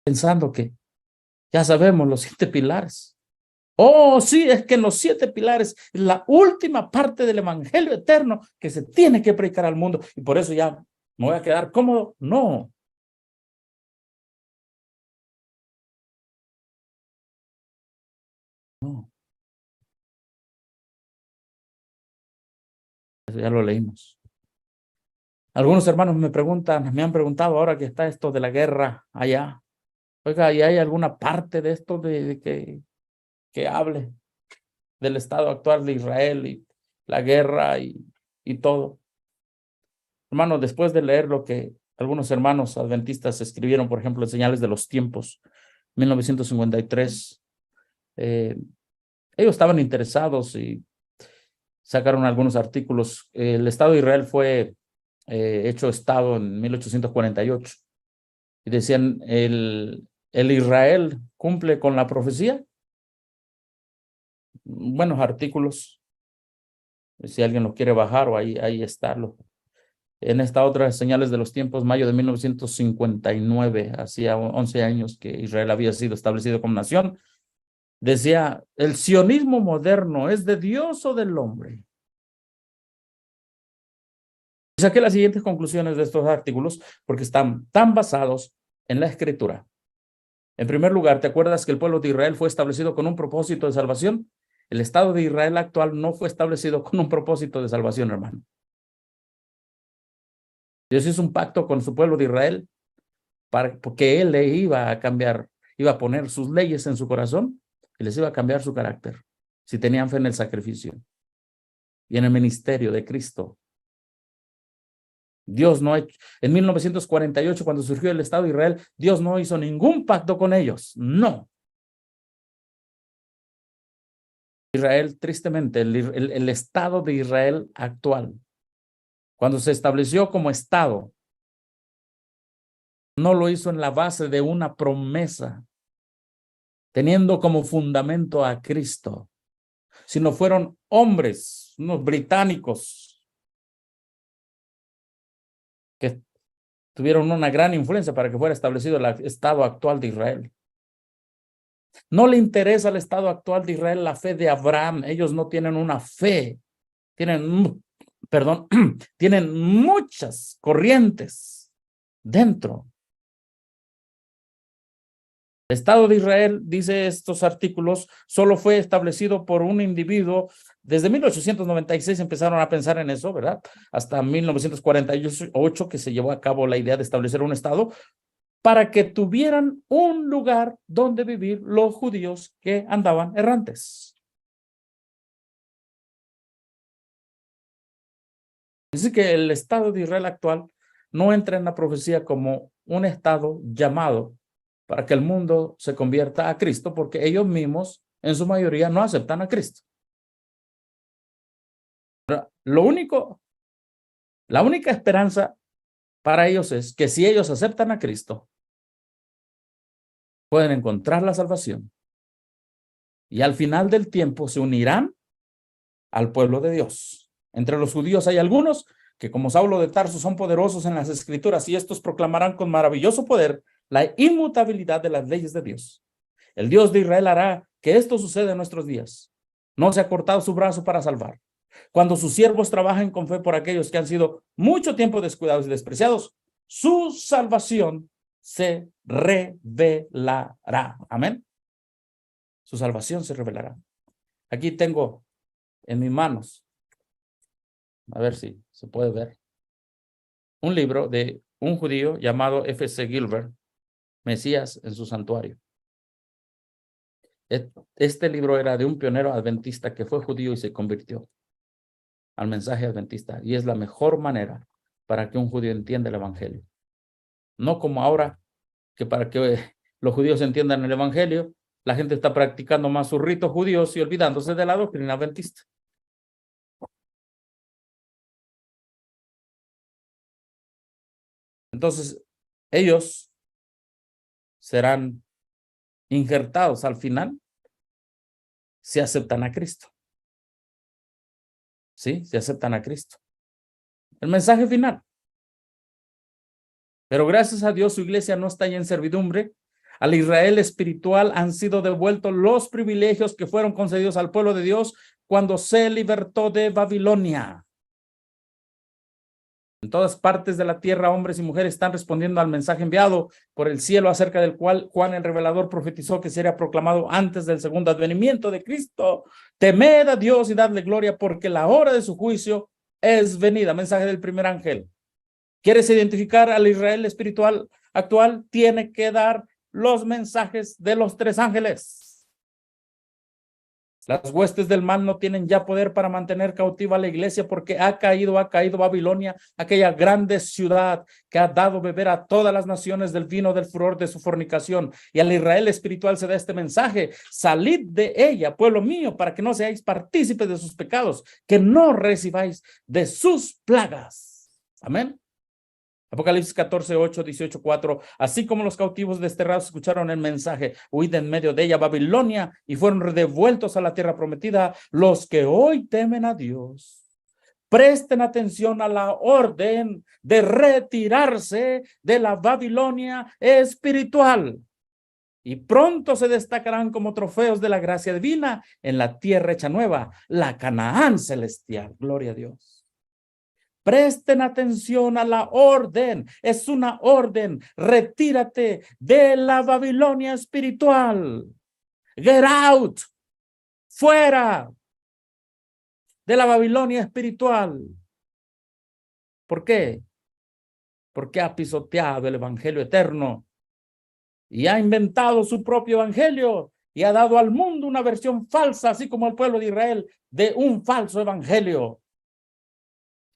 Speaker 2: pensando que ya sabemos los 7 pilares. Oh, sí, es que en los 7 pilares es la última parte del evangelio eterno que se tiene que predicar al mundo y por eso ya me voy a quedar cómodo. No. No. Eso ya lo leímos. Algunos hermanos me han preguntado ahora que está esto de la guerra allá. Oiga, ¿y hay alguna parte de esto de que hable del estado actual de Israel y la guerra y todo? Hermanos, después de leer lo que algunos hermanos adventistas escribieron, por ejemplo, en Señales de los Tiempos, 1953, ellos estaban interesados y sacaron algunos artículos. El Estado de Israel fue hecho Estado en 1848 y decían, ¿el Israel cumple con la profecía? Buenos artículos, si alguien lo quiere bajar o ahí está. En esta otra, Señales de los Tiempos, mayo de 1959, hacía 11 años que Israel había sido establecido como nación, decía, ¿el sionismo moderno es de Dios o del hombre? Y saqué las siguientes conclusiones de estos artículos porque están tan basados en la Escritura. En primer lugar, ¿te acuerdas que el pueblo de Israel fue establecido con un propósito de salvación? El Estado de Israel actual no fue establecido con un propósito de salvación, hermano. Dios hizo un pacto con su pueblo de Israel porque Él le iba a cambiar, iba a poner sus leyes en su corazón y les iba a cambiar su carácter si tenían fe en el sacrificio. y en el ministerio de Cristo. Dios no ha hecho, en 1948, cuando surgió el Estado de Israel, Dios no hizo ningún pacto con ellos. No. Israel, tristemente, el Estado de Israel actual, cuando se estableció como Estado, no lo hizo en la base de una promesa, teniendo como fundamento a Cristo, sino fueron hombres, unos británicos, que tuvieron una gran influencia para que fuera establecido el Estado actual de Israel. No le interesa al Estado actual de Israel la fe de Abraham. Ellos no tienen una fe. Tienen muchas corrientes dentro. El Estado de Israel, dice estos artículos, solo fue establecido por un individuo. Desde 1896 empezaron a pensar en eso, ¿verdad? Hasta 1948 que se llevó a cabo la idea de establecer un Estado para que tuvieran un lugar donde vivir los judíos que andaban errantes. Dice que el Estado de Israel actual no entra en la profecía como un Estado llamado para que el mundo se convierta a Cristo, porque ellos mismos, en su mayoría, no aceptan a Cristo. La única esperanza para ellos es que si ellos aceptan a Cristo, pueden encontrar la salvación. Y al final del tiempo se unirán al pueblo de Dios. Entre los judíos hay algunos que, como Saulo de Tarso, son poderosos en las Escrituras, y estos proclamarán con maravilloso poder la inmutabilidad de las leyes de Dios. El Dios de Israel hará que esto suceda en nuestros días. No se ha cortado su brazo para salvar. Cuando sus siervos trabajen con fe por aquellos que han sido mucho tiempo descuidados y despreciados, su salvación se revelará. Amén. Su salvación se revelará. Aquí tengo en mis manos, a ver si se puede ver, un libro de un judío llamado F.C. Gilbert, Mesías en su santuario. Este libro era de un pionero adventista que fue judío y se convirtió al mensaje adventista, y es la mejor manera para que un judío entienda el evangelio. No como ahora, que para que los judíos entiendan el evangelio, la gente está practicando más sus ritos judíos y olvidándose de la doctrina adventista. Entonces, ellos serán injertados al final si aceptan a Cristo. ¿Sí? Si aceptan a Cristo. El mensaje final. Pero gracias a Dios, su iglesia no está ya en servidumbre. Al Israel espiritual han sido devueltos los privilegios que fueron concedidos al pueblo de Dios cuando se libertó de Babilonia. En todas partes de la tierra, hombres y mujeres están respondiendo al mensaje enviado por el cielo, acerca del cual Juan el Revelador profetizó que sería proclamado antes del segundo advenimiento de Cristo. Temed a Dios y dadle gloria, porque la hora de su juicio es venida. Mensaje del primer ángel. ¿Quieres identificar al Israel espiritual actual? Tiene que dar los mensajes de los tres ángeles. Las huestes del mal no tienen ya poder para mantener cautiva a la iglesia, porque ha caído Babilonia, aquella grande ciudad que ha dado beber a todas las naciones del vino del furor de su fornicación. Y al Israel espiritual se da este mensaje: salid de ella, pueblo mío, para que no seáis partícipes de sus pecados, que no recibáis de sus plagas. Amén. Apocalipsis 14, 8, 18, 4. Así como los cautivos desterrados escucharon el mensaje, huid en medio de ella, Babilonia, y fueron devueltos a la tierra prometida, los que hoy temen a Dios, presten atención a la orden de retirarse de la Babilonia espiritual, y pronto se destacarán como trofeos de la gracia divina en la tierra hecha nueva, la Canaán celestial. Gloria a Dios. Presten atención a la orden. Es una orden. Retírate de la Babilonia espiritual. Get out. Fuera de la Babilonia espiritual. ¿Por qué? Porque ha pisoteado el evangelio eterno y ha inventado su propio evangelio y ha dado al mundo una versión falsa, así como al pueblo de Israel, de un falso evangelio.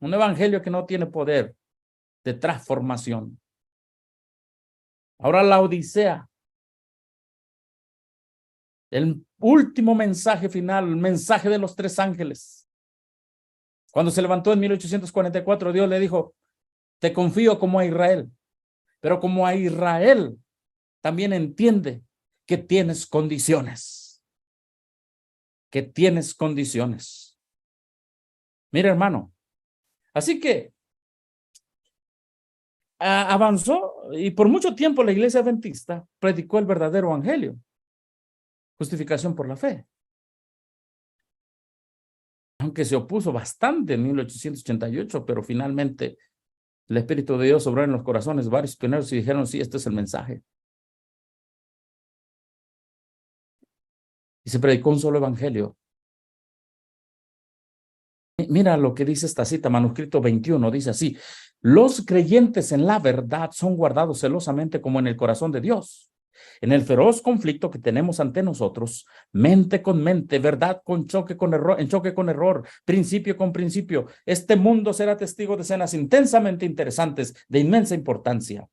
Speaker 2: Un evangelio que no tiene poder de transformación. Ahora la Odisea, el último mensaje final, el mensaje de los tres ángeles. Cuando se levantó en 1844, Dios le dijo, te confío como a Israel, pero como a Israel también entiende que tienes condiciones, que tienes condiciones. Mira, hermano, así que avanzó y por mucho tiempo la iglesia adventista predicó el verdadero evangelio, justificación por la fe. Aunque se opuso bastante en 1888, pero finalmente el Espíritu de Dios obró en los corazones varios pioneros y dijeron, sí, este es el mensaje. Y se predicó un solo evangelio. Mira lo que dice esta cita, manuscrito 21, dice así, los creyentes en la verdad son guardados celosamente como en el corazón de Dios. En el feroz conflicto que tenemos ante nosotros, mente con mente, verdad con choque con error, en choque con error, principio con principio, este mundo será testigo de escenas intensamente interesantes, de inmensa importancia.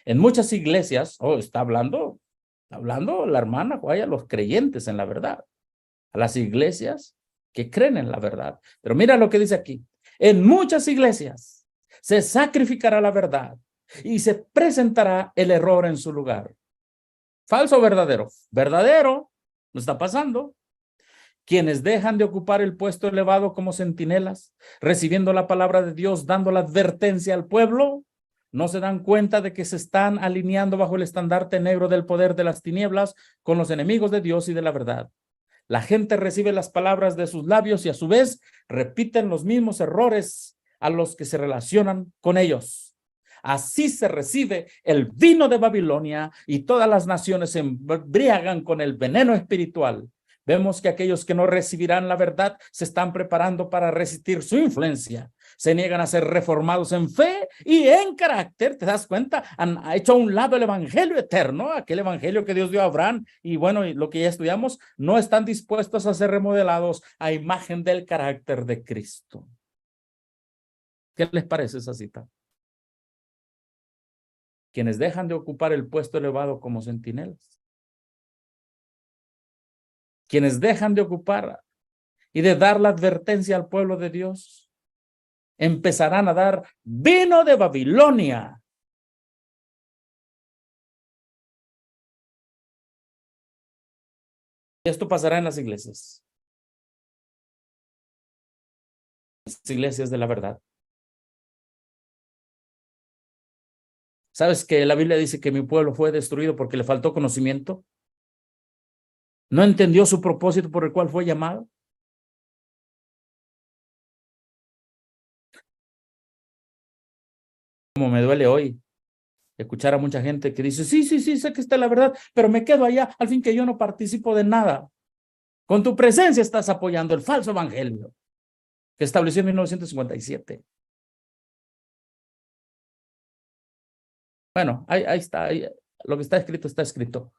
Speaker 2: En muchas iglesias, está hablando la hermana, vaya, los creyentes en la verdad, a las iglesias que creen en la verdad. Pero mira lo que dice aquí. En muchas iglesias se sacrificará la verdad y se presentará el error en su lugar. ¿Falso o verdadero? Verdadero, no está pasando. Quienes dejan de ocupar el puesto elevado como centinelas, recibiendo la palabra de Dios, dando la advertencia al pueblo, no se dan cuenta de que se están alineando bajo el estandarte negro del poder de las tinieblas con los enemigos de Dios y de la verdad. La gente recibe las palabras de sus labios y a su vez repiten los mismos errores a los que se relacionan con ellos. Así se recibe el vino de Babilonia y todas las naciones se embriagan con el veneno espiritual. Vemos que aquellos que no recibirán la verdad se están preparando para resistir su influencia. Se niegan a ser reformados en fe y en carácter. ¿Te das cuenta? Han hecho a un lado el evangelio eterno, aquel evangelio que Dios dio a Abraham. Y bueno, lo que ya estudiamos, no están dispuestos a ser remodelados a imagen del carácter de Cristo. ¿Qué les parece esa cita? Quienes dejan de ocupar el puesto elevado como centinelas. Quienes dejan de ocupar y de dar la advertencia al pueblo de Dios, empezarán a dar vino de Babilonia. Esto pasará en las iglesias. Las iglesias de la verdad. ¿Sabes que la Biblia dice que mi pueblo fue destruido porque le faltó conocimiento? ¿No entendió su propósito por el cual fue llamado? Como me duele hoy escuchar a mucha gente que dice, sí, sé que está la verdad, pero me quedo allá, al fin que yo no participo de nada. Con tu presencia estás apoyando el falso evangelio que estableció en 1957. Bueno, ahí está, lo que está escrito está escrito.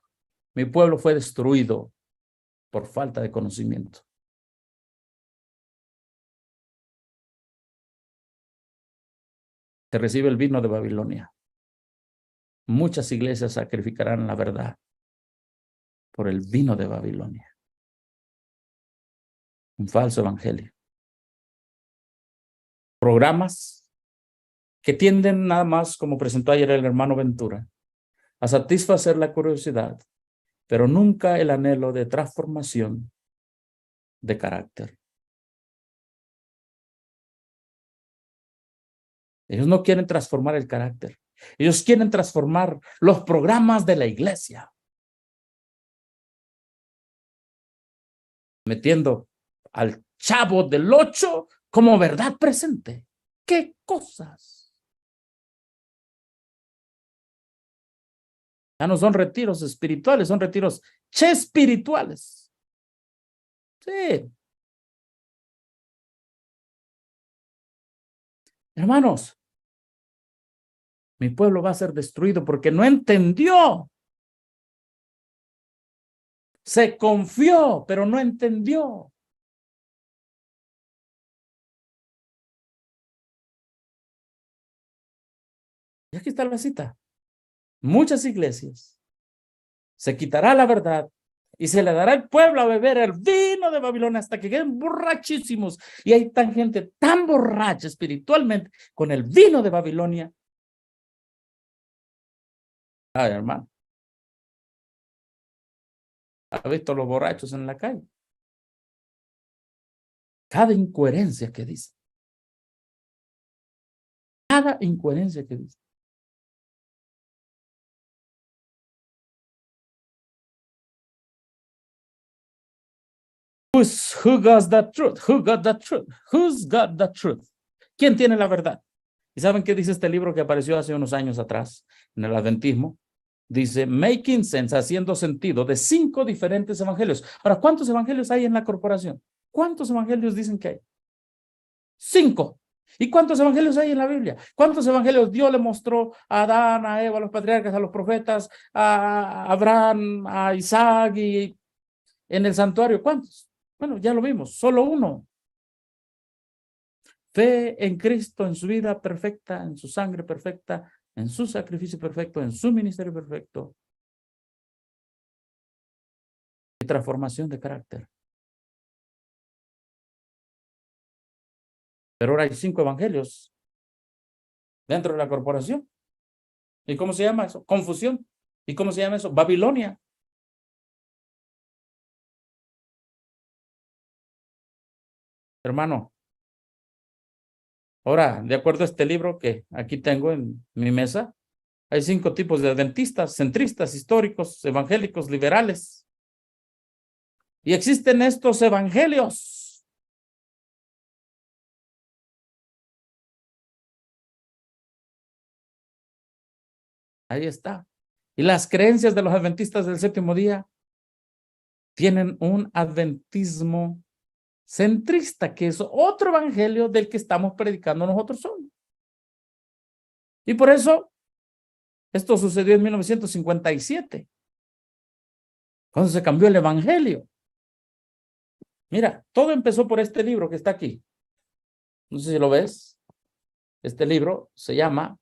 Speaker 2: Mi pueblo fue destruido por falta de conocimiento. Se recibe el vino de Babilonia. Muchas iglesias sacrificarán la verdad por el vino de Babilonia. Un falso evangelio. Programas que tienden nada más, como presentó ayer el hermano Ventura, a satisfacer la curiosidad, pero nunca el anhelo de transformación de carácter. Ellos no quieren transformar el carácter. Ellos quieren transformar los programas de la iglesia. Metiendo al Chavo del 8 como verdad presente. ¿Qué cosas? Ya no son retiros espirituales, son retiros espirituales. Sí. Hermanos, mi pueblo va a ser destruido porque no entendió Se confió, pero no entendió. Y aquí está la cita. Muchas iglesias se quitará la verdad y se le dará al pueblo a beber el vino de Babilonia hasta que queden borrachísimos. Y hay tan gente tan borracha espiritualmente con el vino de Babilonia. Ay, hermano. ¿Ha visto los borrachos en la calle? Cada incoherencia que dice. Cada incoherencia que dice. Who got the truth? Who got the truth? Who's got the truth? ¿Quién tiene la verdad? ¿Y saben qué dice este libro que apareció hace unos años atrás en el adventismo? Dice, making sense, haciendo sentido de 5 diferentes evangelios. Ahora, ¿cuántos evangelios hay en la corporación? ¿Cuántos evangelios dicen que hay? 5. ¿Y cuántos evangelios hay en la Biblia? ¿Cuántos evangelios Dios le mostró a Adán, a Eva, a los patriarcas, a los profetas, a Abraham, a Isaac y en el santuario? ¿Cuántos? Bueno, ya lo vimos, solo uno. Fe en Cristo, en su vida perfecta, en su sangre perfecta, en su sacrificio perfecto, en su ministerio perfecto. Y transformación de carácter. Pero ahora hay 5 evangelios dentro de la corporación. ¿Y cómo se llama eso? Confusión. ¿Y cómo se llama eso? Babilonia. Hermano, ahora, de acuerdo a este libro que aquí tengo en mi mesa, hay 5 tipos de adventistas, centristas, históricos, evangélicos, liberales. Y existen estos evangelios. Ahí está. Y las creencias de los adventistas del séptimo día tienen un adventismo centrista, que es otro evangelio del que estamos predicando nosotros solos. Y por eso, esto sucedió en 1957, cuando se cambió el evangelio. Mira, todo empezó por este libro que está aquí. No sé si lo ves. Este libro se llama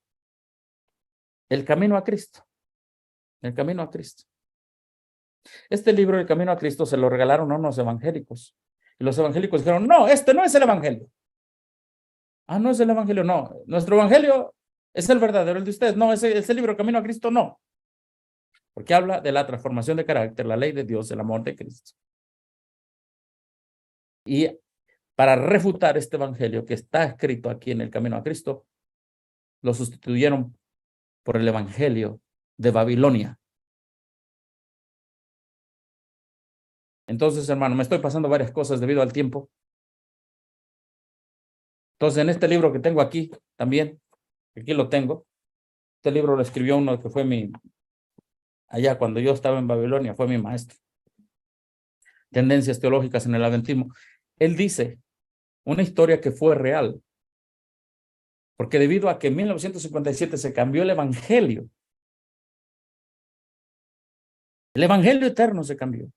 Speaker 2: El Camino a Cristo. El Camino a Cristo. Este libro, El Camino a Cristo, se lo regalaron a unos evangélicos. Y los evangélicos dijeron, no, este no es el evangelio. Ah, no es el evangelio, no. Nuestro evangelio es el verdadero, el de ustedes. No, ese libro, Camino a Cristo, no. Porque habla de la transformación de carácter, la ley de Dios, el amor de Cristo. Y para refutar este evangelio que está escrito aquí en El Camino a Cristo, lo sustituyeron por el evangelio de Babilonia. Entonces, hermano, me estoy pasando varias cosas debido al tiempo. Entonces, en este libro que tengo aquí, también, aquí lo tengo. Este libro lo escribió uno que fue allá cuando yo estaba en Babilonia, fue mi maestro. Tendencias teológicas en el adventismo. Él dice una historia que fue real. Porque debido a que en 1957 se cambió el evangelio eterno se cambió.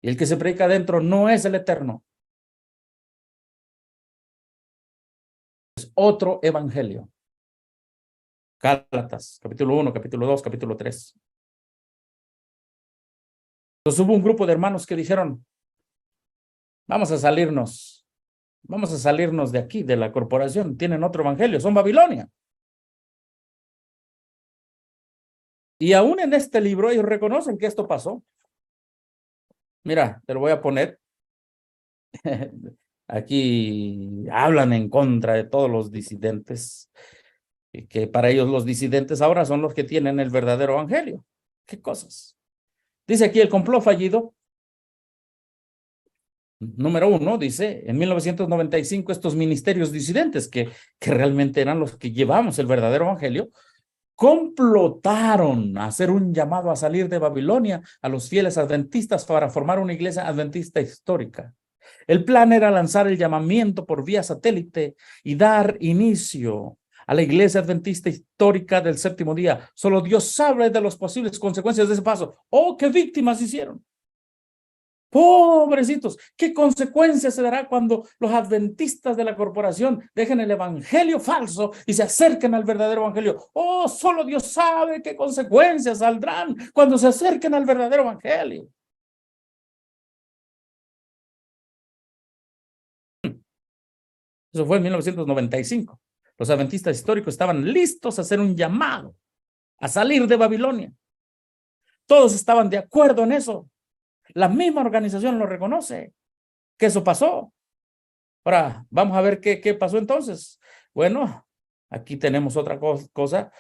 Speaker 2: Y el que se predica adentro no es el eterno. Es otro evangelio. Gálatas, capítulo 1, capítulo 2, capítulo 3. Entonces hubo un grupo de hermanos que dijeron, vamos a salirnos de aquí, de la corporación. Tienen otro evangelio, son Babilonia. Y aún en este libro ellos reconocen que esto pasó. Mira, te lo voy a poner. Aquí hablan en contra de todos los disidentes, y que para ellos los disidentes ahora son los que tienen el verdadero evangelio. ¿Qué cosas? Dice aquí el complot fallido. Número 1, dice, en 1995 estos ministerios disidentes que realmente eran los que llevamos el verdadero evangelio, complotaron a hacer un llamado a salir de Babilonia a los fieles adventistas para formar una iglesia adventista histórica. El plan era lanzar el llamamiento por vía satélite y dar inicio a la iglesia adventista histórica del séptimo día. Solo Dios sabe de las posibles consecuencias de ese paso. ¡Oh, qué víctimas hicieron! Pobrecitos, ¿qué consecuencias se dará cuando los adventistas de la corporación dejen el evangelio falso y se acerquen al verdadero evangelio? Oh, solo Dios sabe qué consecuencias saldrán cuando se acerquen al verdadero evangelio. Eso fue en 1995. Los adventistas históricos estaban listos a hacer un llamado a salir de Babilonia. Todos estaban de acuerdo en eso. La misma organización lo reconoce, que eso pasó. Ahora, vamos a ver qué pasó entonces. Bueno, aquí tenemos otra cosa.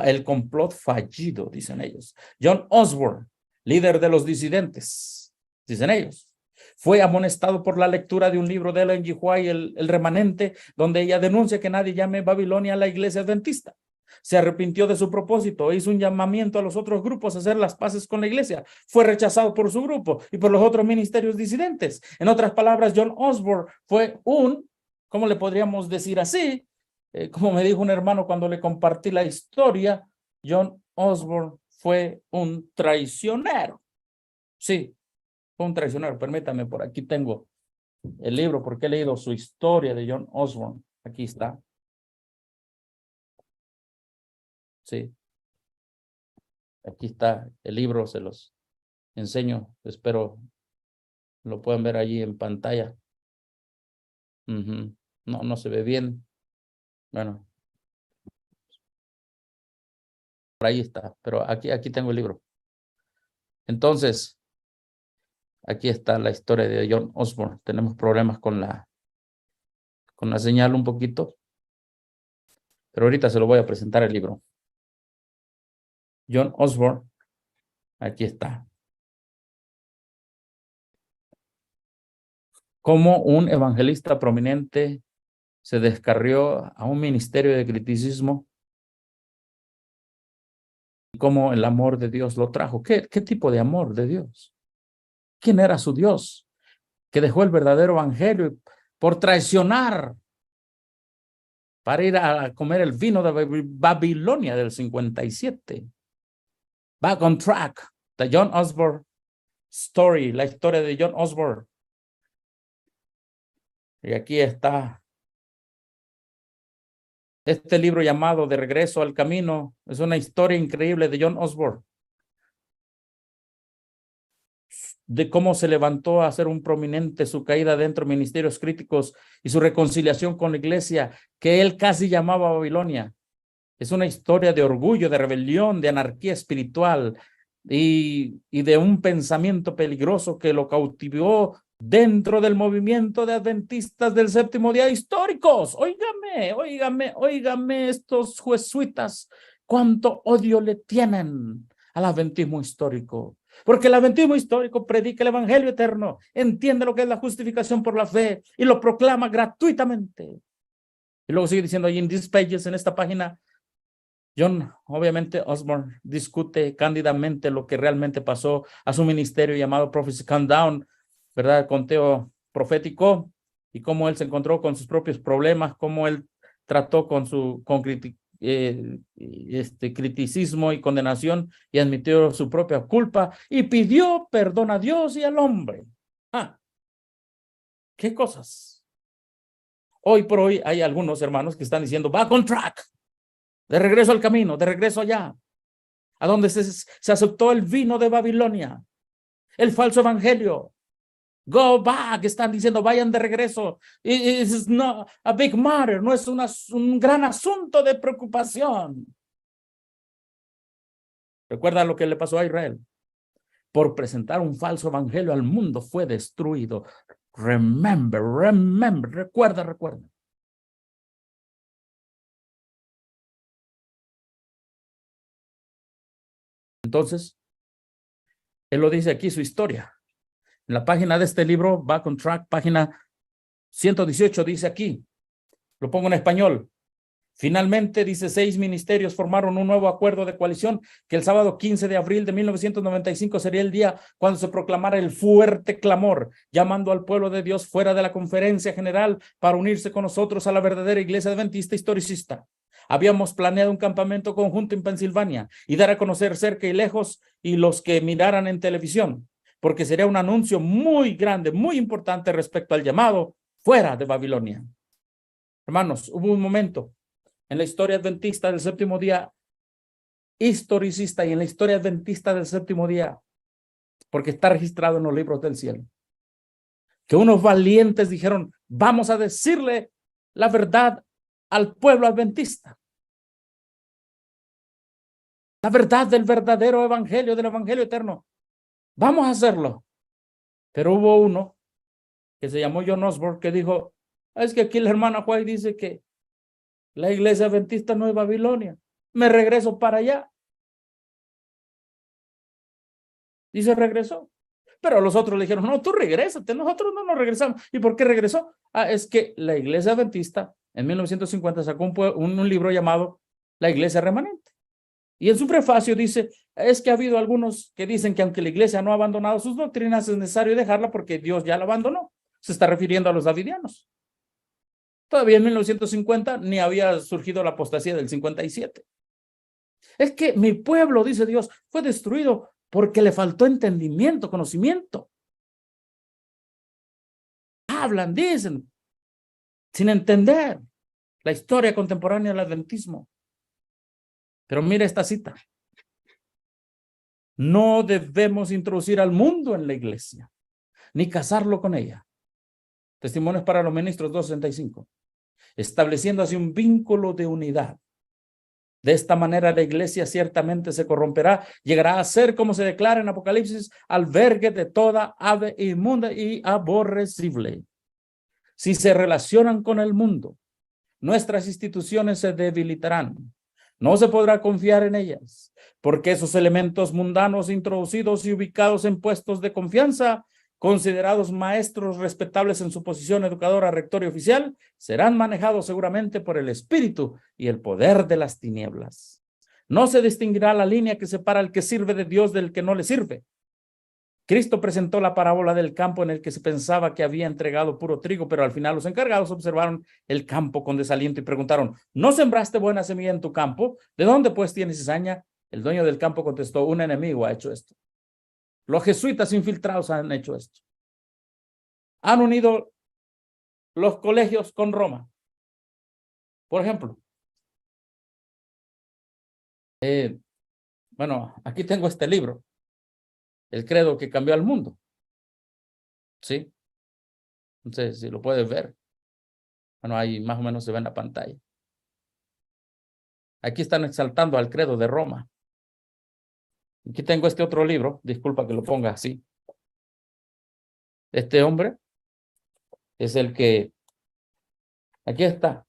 Speaker 2: El complot fallido, dicen ellos. John Osborne, líder de los disidentes, dicen ellos, fue amonestado por la lectura de un libro de Ellen G. White, el remanente, donde ella denuncia que nadie llame Babilonia a la iglesia adventista. Se arrepintió de su propósito, hizo un llamamiento a los otros grupos a hacer las paces con la iglesia. Fue rechazado por su grupo y por los otros ministerios disidentes. En otras palabras, John Osborne fue ¿cómo le podríamos decir así? Como me dijo un hermano cuando le compartí la historia, John Osborne fue un traicionero. Sí, fue un traicionero. Permítame, por aquí tengo el libro porque he leído su historia de John Osborne. Aquí está. Sí, aquí está el libro, se los enseño, espero lo puedan ver allí en pantalla. No se ve bien. Bueno, por ahí está, pero aquí tengo el libro. Entonces, aquí está la historia de John Osborne. Tenemos problemas con la señal un poquito, pero ahorita se lo voy a presentar el libro. John Osborne, aquí está. Cómo un evangelista prominente se descarrió a un ministerio de criticismo y cómo el amor de Dios lo trajo. ¿Qué tipo de amor de Dios? ¿Quién era su Dios? Que dejó el verdadero evangelio por traicionar para ir a comer el vino de Babilonia del 57. Back on Track, the John Osborne Story, la historia de John Osborne. Y aquí está este libro llamado De Regreso al Camino. Es una historia increíble de John Osborne, de cómo se levantó a ser un prominente, su caída dentro de ministerios críticos y su reconciliación con la iglesia, que él casi llamaba Babilonia. Es una historia de orgullo, de rebelión, de anarquía espiritual y de un pensamiento peligroso que lo cautivó dentro del movimiento de adventistas del séptimo día históricos. Óigame estos jesuitas, cuánto odio le tienen al adventismo histórico. Porque el adventismo histórico predica el evangelio eterno, entiende lo que es la justificación por la fe y lo proclama gratuitamente. Y luego sigue diciendo ahí en these pages, en esta página, John, obviamente, Osborne discute cándidamente lo que realmente pasó a su ministerio llamado Prophecy Countdown, ¿verdad? Conteo profético, y cómo él se encontró con sus propios problemas, cómo él trató con criticismo y condenación y admitió su propia culpa y pidió perdón a Dios y al hombre. ¿Qué cosas? Hoy por hoy hay algunos hermanos que están diciendo, back on track. De regreso al camino, de regreso allá, a donde se aceptó el vino de Babilonia, el falso evangelio. Go back, están diciendo, vayan de regreso. It's not a big matter, no es un gran asunto de preocupación. Recuerda lo que le pasó a Israel. Por presentar un falso evangelio al mundo fue destruido. Remember, recuerda. Entonces, él lo dice aquí, su historia. En la página de este libro, Back on Track, página 118, dice aquí, lo pongo en español. Finalmente, dice, 6 ministerios formaron un nuevo acuerdo de coalición que el sábado 15 de abril de 1995 sería el día cuando se proclamara el fuerte clamor, llamando al pueblo de Dios fuera de la conferencia general para unirse con nosotros a la verdadera iglesia adventista historicista. Habíamos planeado un campamento conjunto en Pensilvania y dar a conocer cerca y lejos y los que miraran en televisión. porque sería un anuncio muy grande, muy importante respecto al llamado fuera de Babilonia. Hermanos, hubo un momento en la historia adventista del séptimo día, historicista, y en la historia adventista del séptimo día, porque está registrado en los libros del cielo, que unos valientes dijeron, vamos a decirle la verdad al pueblo adventista. La verdad del verdadero evangelio, del evangelio eterno. Vamos a hacerlo. Pero hubo uno que se llamó John Osborne que dijo, es que aquí la hermana White dice que la iglesia adventista no es Babilonia. Me regreso para allá. Y se regresó. Pero los otros le dijeron, no, tú regrésate, nosotros no nos regresamos. ¿Y por qué regresó? Es que la iglesia adventista en 1950 sacó un libro llamado La Iglesia Remanente. Y en su prefacio dice, es que ha habido algunos que dicen que aunque la iglesia no ha abandonado sus doctrinas, es necesario dejarla porque Dios ya la abandonó. Se está refiriendo a los davidianos. Todavía en 1950 ni había surgido la apostasía del 57. Es que mi pueblo, dice Dios, fue destruido porque le faltó entendimiento, conocimiento. Hablan, dicen, sin entender la historia contemporánea del adventismo. Pero mire esta cita. No debemos introducir al mundo en la iglesia, ni casarlo con ella. Testimonios para los ministros 265. Estableciendo así un vínculo de unidad. De esta manera la iglesia ciertamente se corromperá, llegará a ser, como se declara en Apocalipsis, albergue de toda ave inmunda y aborrecible. Si se relacionan con el mundo, nuestras instituciones se debilitarán. No se podrá confiar en ellas, porque esos elementos mundanos introducidos y ubicados en puestos de confianza, considerados maestros respetables en su posición educadora, rector y oficial, serán manejados seguramente por el espíritu y el poder de las tinieblas. No se distinguirá la línea que separa al que sirve de Dios del que no le sirve. Cristo presentó la parábola del campo en el que se pensaba que había entregado puro trigo, pero al final los encargados observaron el campo con desaliento y preguntaron, ¿no sembraste buena semilla en tu campo? ¿De dónde pues tienes cizaña? El dueño del campo contestó, un enemigo ha hecho esto. Los jesuitas infiltrados han hecho esto. Han unido los colegios con Roma. Por ejemplo, bueno, aquí tengo este libro, El credo que cambió al mundo. ¿Sí? No sé si lo puedes ver. Bueno, ahí más o menos se ve en la pantalla. Aquí están exaltando al credo de Roma. Aquí tengo este otro libro, disculpa que lo ponga así. Este hombre es el que, aquí está,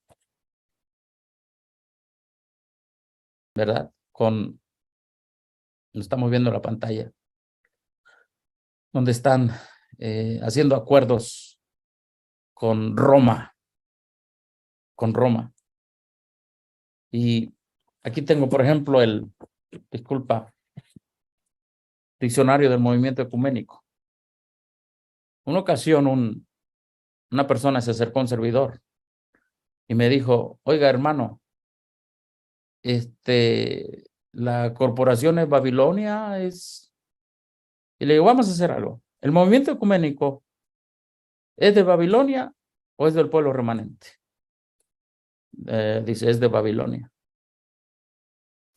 Speaker 2: ¿verdad? Lo estamos viendo en la pantalla, donde están haciendo acuerdos con Roma. Y aquí tengo, por ejemplo, diccionario del movimiento ecuménico. Una ocasión una persona se acercó a un servidor y me dijo, oiga, hermano, la corporación es Babilonia, y le digo, vamos a hacer algo. ¿El movimiento ecuménico es de Babilonia o es del pueblo remanente? Dice, es de Babilonia.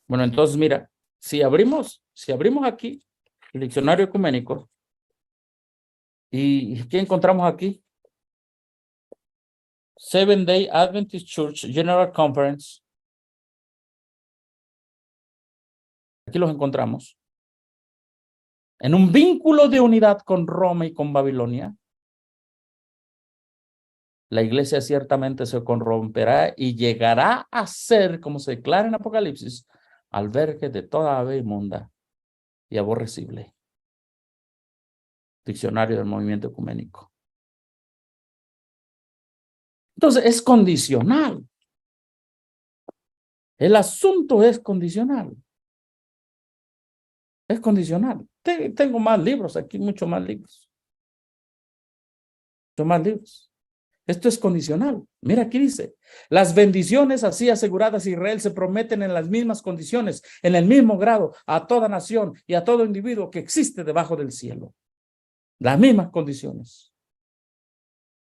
Speaker 2: Bueno, entonces mira, si abrimos aquí el diccionario ecuménico, ¿y qué encontramos aquí? Seventh Day Adventist Church General Conference. Aquí los encontramos. En un vínculo de unidad con Roma y con Babilonia, la iglesia ciertamente se corromperá y llegará a ser, como se declara en Apocalipsis, albergue de toda ave inmunda y aborrecible. Diccionario del movimiento ecuménico. Entonces, es condicional. El asunto es condicional. Es condicional. Tengo más libros aquí, mucho más libros. Mucho más libros. Esto es condicional. Mira, aquí dice, las bendiciones así aseguradas a Israel se prometen en las mismas condiciones, en el mismo grado, a toda nación y a todo individuo que existe debajo del cielo. Las mismas condiciones.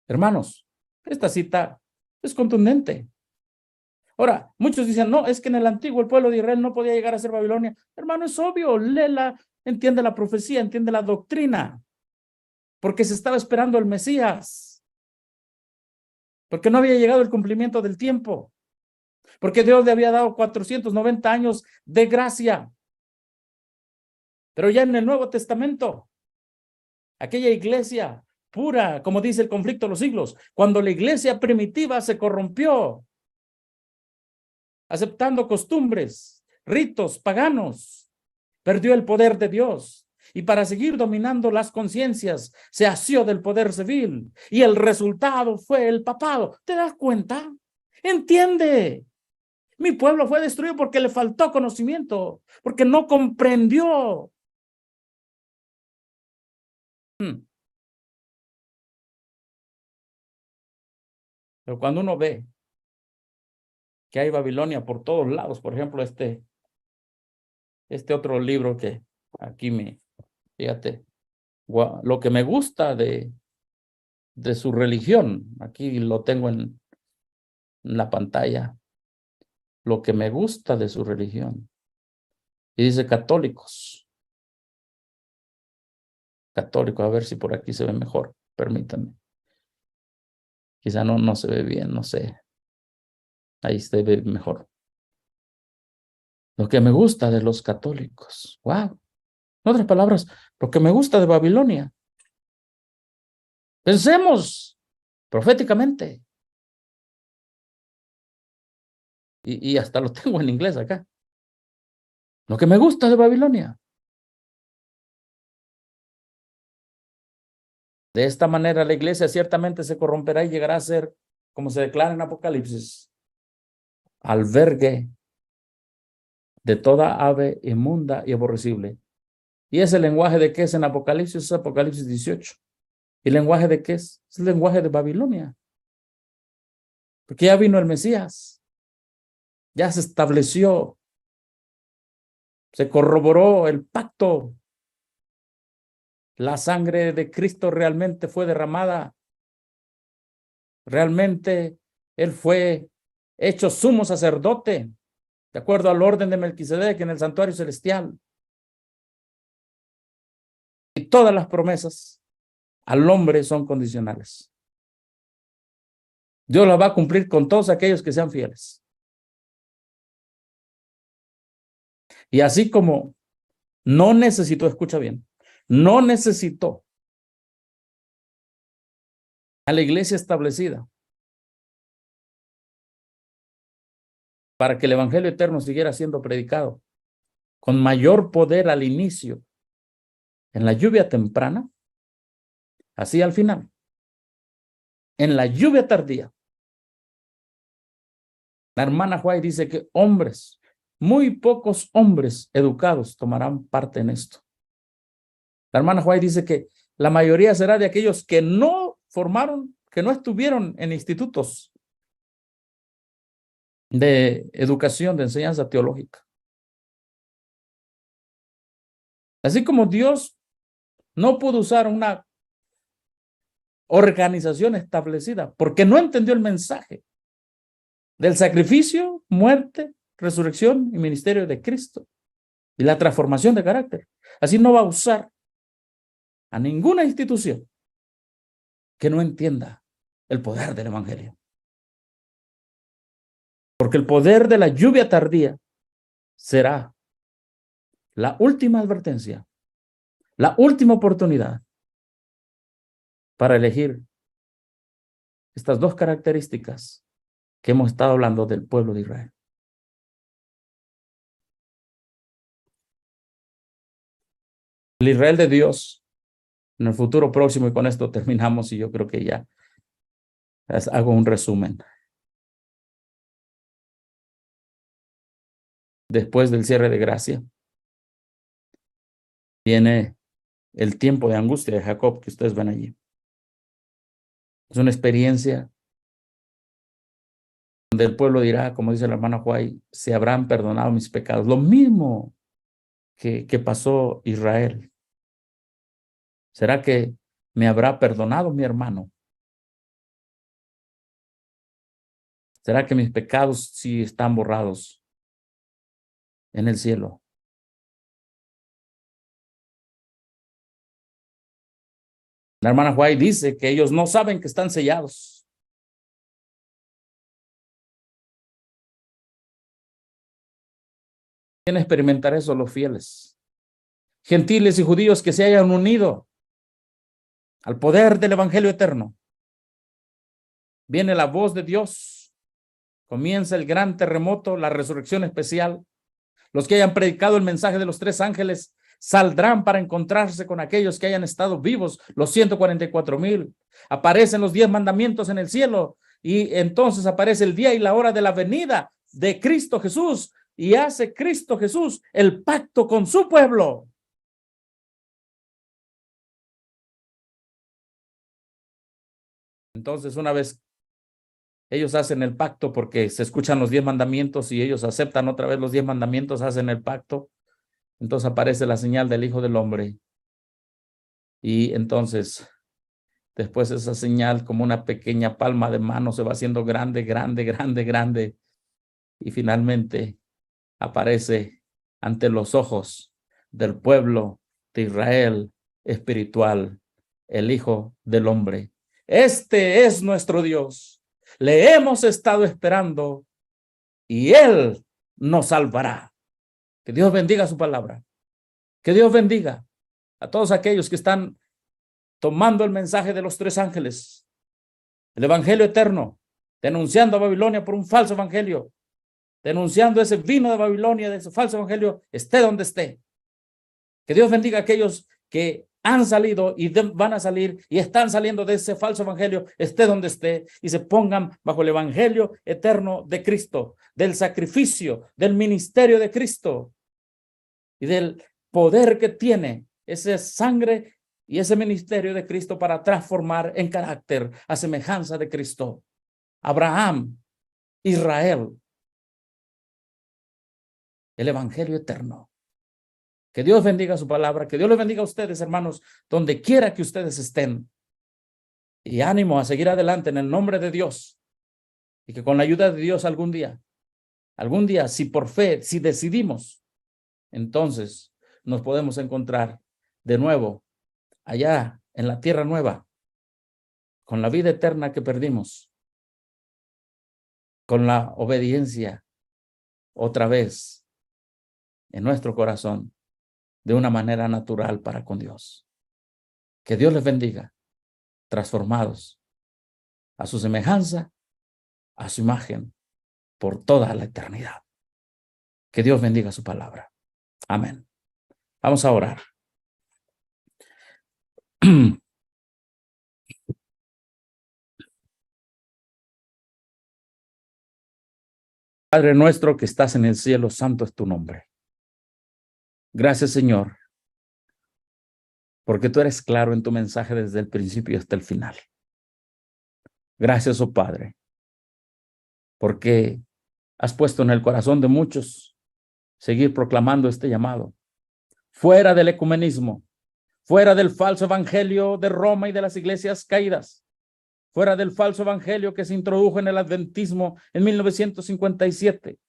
Speaker 2: Hermanos, esta cita es contundente. Ahora, muchos dicen, no, es que en el antiguo el pueblo de Israel no podía llegar a ser Babilonia. Hermano, es obvio, léela, entiende la profecía, entiende la doctrina, porque se estaba esperando el Mesías, porque no había llegado el cumplimiento del tiempo, porque Dios le había dado 490 años de gracia. Pero ya en el Nuevo Testamento, aquella iglesia pura, como dice el conflicto de los siglos, cuando la iglesia primitiva se corrompió, aceptando costumbres, ritos paganos, perdió el poder de Dios. Y para seguir dominando las conciencias, se asió del poder civil. Y el resultado fue el papado. ¿Te das cuenta? Entiende. Mi pueblo fue destruido porque le faltó conocimiento, porque no comprendió. Pero cuando uno ve que hay Babilonia por todos lados, por ejemplo, este otro libro que aquí fíjate, lo que me gusta de su religión, aquí lo tengo en la pantalla, lo que me gusta de su religión, y dice católicos, a ver si por aquí se ve mejor, permítanme, quizá no se ve bien, no sé, ahí se ve mejor. Lo que me gusta de los católicos, wow, en otras palabras, lo que me gusta de Babilonia. Pensemos proféticamente. Y hasta lo tengo en inglés acá. Lo que me gusta de Babilonia. De esta manera la iglesia ciertamente se corromperá y llegará a ser, como se declara en Apocalipsis, albergue de toda ave inmunda y aborrecible. ¿Y ese lenguaje de qué es en Apocalipsis? Es Apocalipsis 18. ¿Y el lenguaje de qué es? Es el lenguaje de Babilonia. Porque ya vino el Mesías. Ya se estableció. Se corroboró el pacto. La sangre de Cristo realmente fue derramada. Realmente Él fue hecho sumo sacerdote, de acuerdo al orden de Melquisedec en el santuario celestial. Y todas las promesas al hombre son condicionales. Dios las va a cumplir con todos aquellos que sean fieles. Y así como no necesitó, escucha bien, no necesitó a la iglesia establecida para que el evangelio eterno siguiera siendo predicado con mayor poder al inicio, en la lluvia temprana, así al final, en la lluvia tardía. La hermana White dice que hombres, muy pocos hombres educados tomarán parte en esto. La hermana White dice que la mayoría será de aquellos que no formaron, que no estuvieron en institutos de educación, de enseñanza teológica. Así como Dios no pudo usar una organización establecida porque no entendió el mensaje del sacrificio, muerte, resurrección y ministerio de Cristo y la transformación de carácter. Así no va a usar a ninguna institución que no entienda el poder del evangelio. Porque el poder de la lluvia tardía será la última advertencia, la última oportunidad para elegir estas dos características que hemos estado hablando del pueblo de Israel. El Israel de Dios en el futuro próximo, y con esto terminamos, y yo creo que ya hago un resumen. Después del cierre de gracia, viene el tiempo de angustia de Jacob que ustedes ven allí. Es una experiencia donde el pueblo dirá, como dice la hermana White, se habrán perdonado mis pecados. Lo mismo que pasó Israel. ¿Será que ¿Me habrá perdonado mi hermano? ¿Será que mis pecados sí están borrados en el cielo? La hermana White dice que ellos no saben que están sellados. ¿Quién experimentará eso? Los fieles. Gentiles y judíos que se hayan unido al poder del evangelio eterno. Viene la voz de Dios. Comienza el gran terremoto, la resurrección especial. Los que hayan predicado el mensaje de los 3 ángeles saldrán para encontrarse con aquellos que hayan estado vivos, los 144,000. Aparecen los 10 mandamientos en el cielo y entonces aparece el día y la hora de la venida de Cristo Jesús y hace Cristo Jesús el pacto con su pueblo. Entonces, una vez ellos hacen el pacto porque se escuchan los 10 mandamientos y ellos aceptan otra vez los 10 mandamientos, hacen el pacto. Entonces aparece la señal del Hijo del Hombre. Y entonces, después esa señal como una pequeña palma de mano se va haciendo grande, grande, grande, grande. Y finalmente aparece ante los ojos del pueblo de Israel espiritual, el Hijo del Hombre. Este es nuestro Dios. Le hemos estado esperando y Él nos salvará. Que Dios bendiga su palabra. Que Dios bendiga a todos aquellos que están tomando el mensaje de los 3 ángeles, el evangelio eterno, denunciando a Babilonia por un falso evangelio, denunciando ese vino de Babilonia, de ese falso evangelio, esté donde esté. Que Dios bendiga a aquellos que han salido y van a salir y están saliendo de ese falso evangelio, esté donde esté, y se pongan bajo el evangelio eterno de Cristo, del sacrificio, del ministerio de Cristo y del poder que tiene esa sangre y ese ministerio de Cristo para transformar en carácter a semejanza de Cristo. Abraham, Israel, el evangelio eterno. Que Dios bendiga su palabra, que Dios les bendiga a ustedes, hermanos, donde quiera que ustedes estén. Y ánimo a seguir adelante en el nombre de Dios. Y que con la ayuda de Dios algún día, si por fe, si decidimos, entonces nos podemos encontrar de nuevo allá en la tierra nueva, con la vida eterna que perdimos, con la obediencia otra vez en nuestro corazón, de una manera natural para con Dios. Que Dios les bendiga, transformados a su semejanza, a su imagen, por toda la eternidad. Que Dios bendiga su palabra. Amén. Vamos a orar. Padre nuestro que estás en el cielo, santo es tu nombre. Gracias, Señor, porque tú eres claro en tu mensaje desde el principio hasta el final. Gracias, oh Padre, porque has puesto en el corazón de muchos seguir proclamando este llamado. Fuera del ecumenismo, fuera del falso evangelio de Roma y de las iglesias caídas, fuera del falso evangelio que se introdujo en el adventismo en 1957.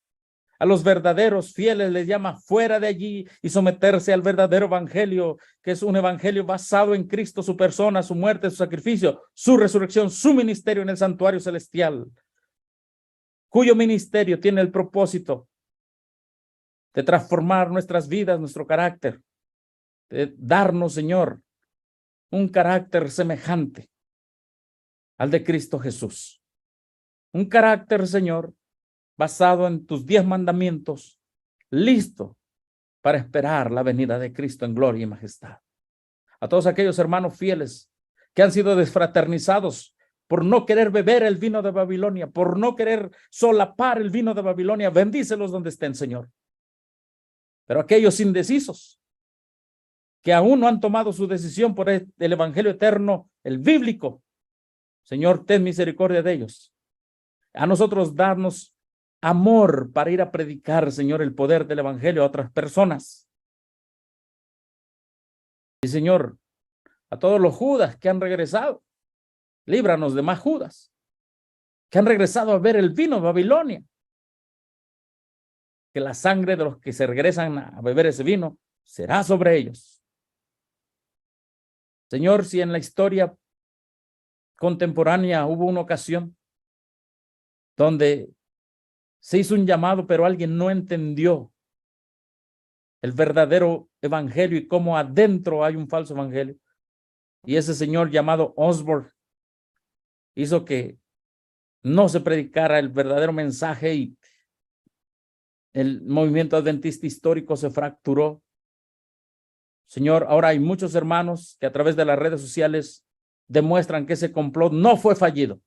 Speaker 2: A los verdaderos fieles les llama fuera de allí y someterse al verdadero evangelio, que es un evangelio basado en Cristo, su persona, su muerte, su sacrificio, su resurrección, su ministerio en el santuario celestial, cuyo ministerio tiene el propósito de transformar nuestras vidas, nuestro carácter, de darnos, Señor, un carácter semejante al de Cristo Jesús. Un carácter, Señor, basado en tus 10 mandamientos, listo para esperar la venida de Cristo en gloria y majestad. A todos aquellos hermanos fieles que han sido desfraternizados por no querer beber el vino de Babilonia, por no querer solapar el vino de Babilonia, bendícelos donde estén, Señor. Pero aquellos indecisos que aún no han tomado su decisión por el evangelio eterno, el bíblico, Señor, ten misericordia de ellos. A nosotros darnos amor para ir a predicar, Señor, el poder del evangelio a otras personas. Y Señor, a todos los Judas que han regresado. Líbranos de más Judas, que han regresado a ver el vino de Babilonia. Que la sangre de los que se regresan a beber ese vino será sobre ellos. Señor, si en la historia contemporánea hubo una ocasión donde se hizo un llamado, pero alguien no entendió el verdadero evangelio y cómo adentro hay un falso evangelio, y ese señor llamado Osborne hizo que no se predicara el verdadero mensaje y el movimiento adventista histórico se fracturó. Señor, ahora hay muchos hermanos que a través de las redes sociales demuestran que ese complot no fue fallido,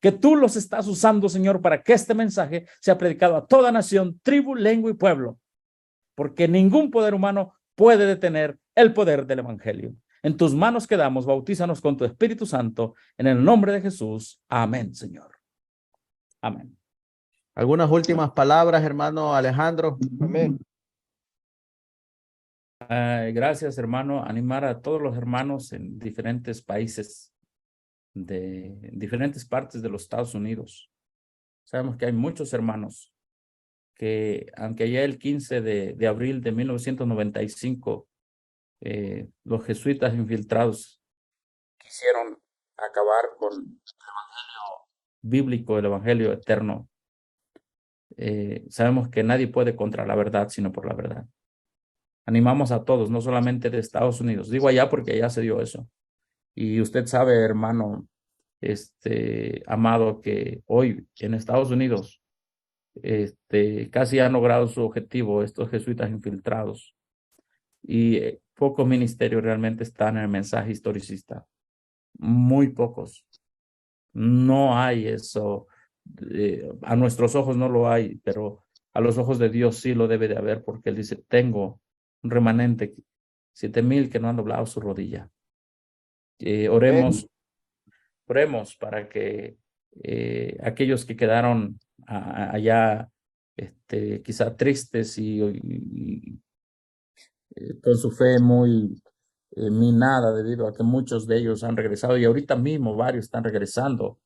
Speaker 2: que tú los estás usando, Señor, para que este mensaje sea predicado a toda nación, tribu, lengua y pueblo, porque ningún poder humano puede detener el poder del evangelio. En tus manos quedamos, bautízanos con tu Espíritu Santo, en el nombre de Jesús. Amén, Señor. Amén.
Speaker 1: ¿Algunas últimas palabras, hermano Alejandro?
Speaker 3: Amén.
Speaker 2: Gracias, hermano. Animar a todos los hermanos en diferentes países, en diferentes partes de los Estados Unidos. Sabemos que hay muchos hermanos que, aunque ya el 15 de abril de 1995, los jesuitas infiltrados quisieron acabar con el evangelio bíblico, el evangelio eterno. Sabemos que nadie puede contra la verdad, sino por la verdad. Animamos a todos, no solamente de Estados Unidos. Digo allá porque allá se dio eso. Y usted sabe, hermano, amado, que hoy en Estados Unidos, casi han logrado su objetivo estos jesuitas infiltrados. Y pocos ministerios realmente están en el mensaje historicista. Muy pocos. No hay eso. A nuestros ojos no lo hay, pero a los ojos de Dios sí lo debe de haber, porque Él dice, tengo un remanente, 7,000 que no han doblado su rodilla. Oremos para que aquellos que quedaron allá quizá tristes y con su fe muy minada debido a que muchos de ellos han regresado y ahorita mismo varios están regresando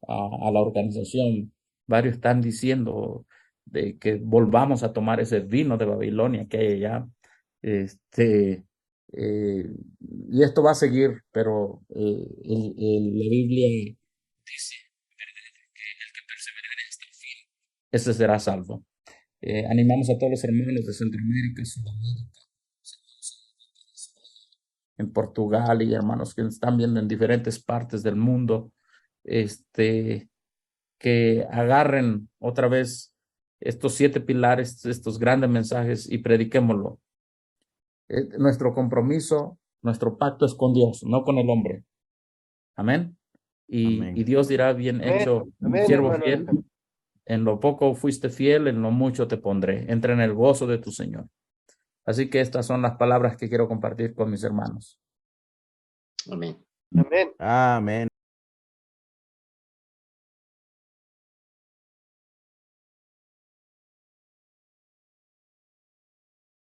Speaker 2: a la organización. Varios están diciendo de que volvamos a tomar ese vino de Babilonia que hay allá. Y esto va a seguir, pero la Biblia dice que el que persevere hasta el fin, ese será salvo. Animamos a todos los hermanos de Centroamérica, Sudamérica, en Portugal y hermanos que están viendo en diferentes partes del mundo, que agarren otra vez estos 7 pilares, estos grandes mensajes y prediquémoslo. Nuestro compromiso, nuestro pacto es con Dios, no con el hombre. Amén.
Speaker 1: Amén.
Speaker 2: Y Dios dirá, bien
Speaker 3: Amén.
Speaker 2: hecho,
Speaker 3: Amén,
Speaker 2: siervo
Speaker 3: hermano
Speaker 2: fiel.
Speaker 3: Alejandro.
Speaker 2: En lo poco fuiste fiel, en lo mucho te pondré. Entra en el gozo de tu Señor. Así que estas son las palabras que quiero compartir con mis hermanos.
Speaker 4: Amén.
Speaker 3: Amén.
Speaker 1: Amén.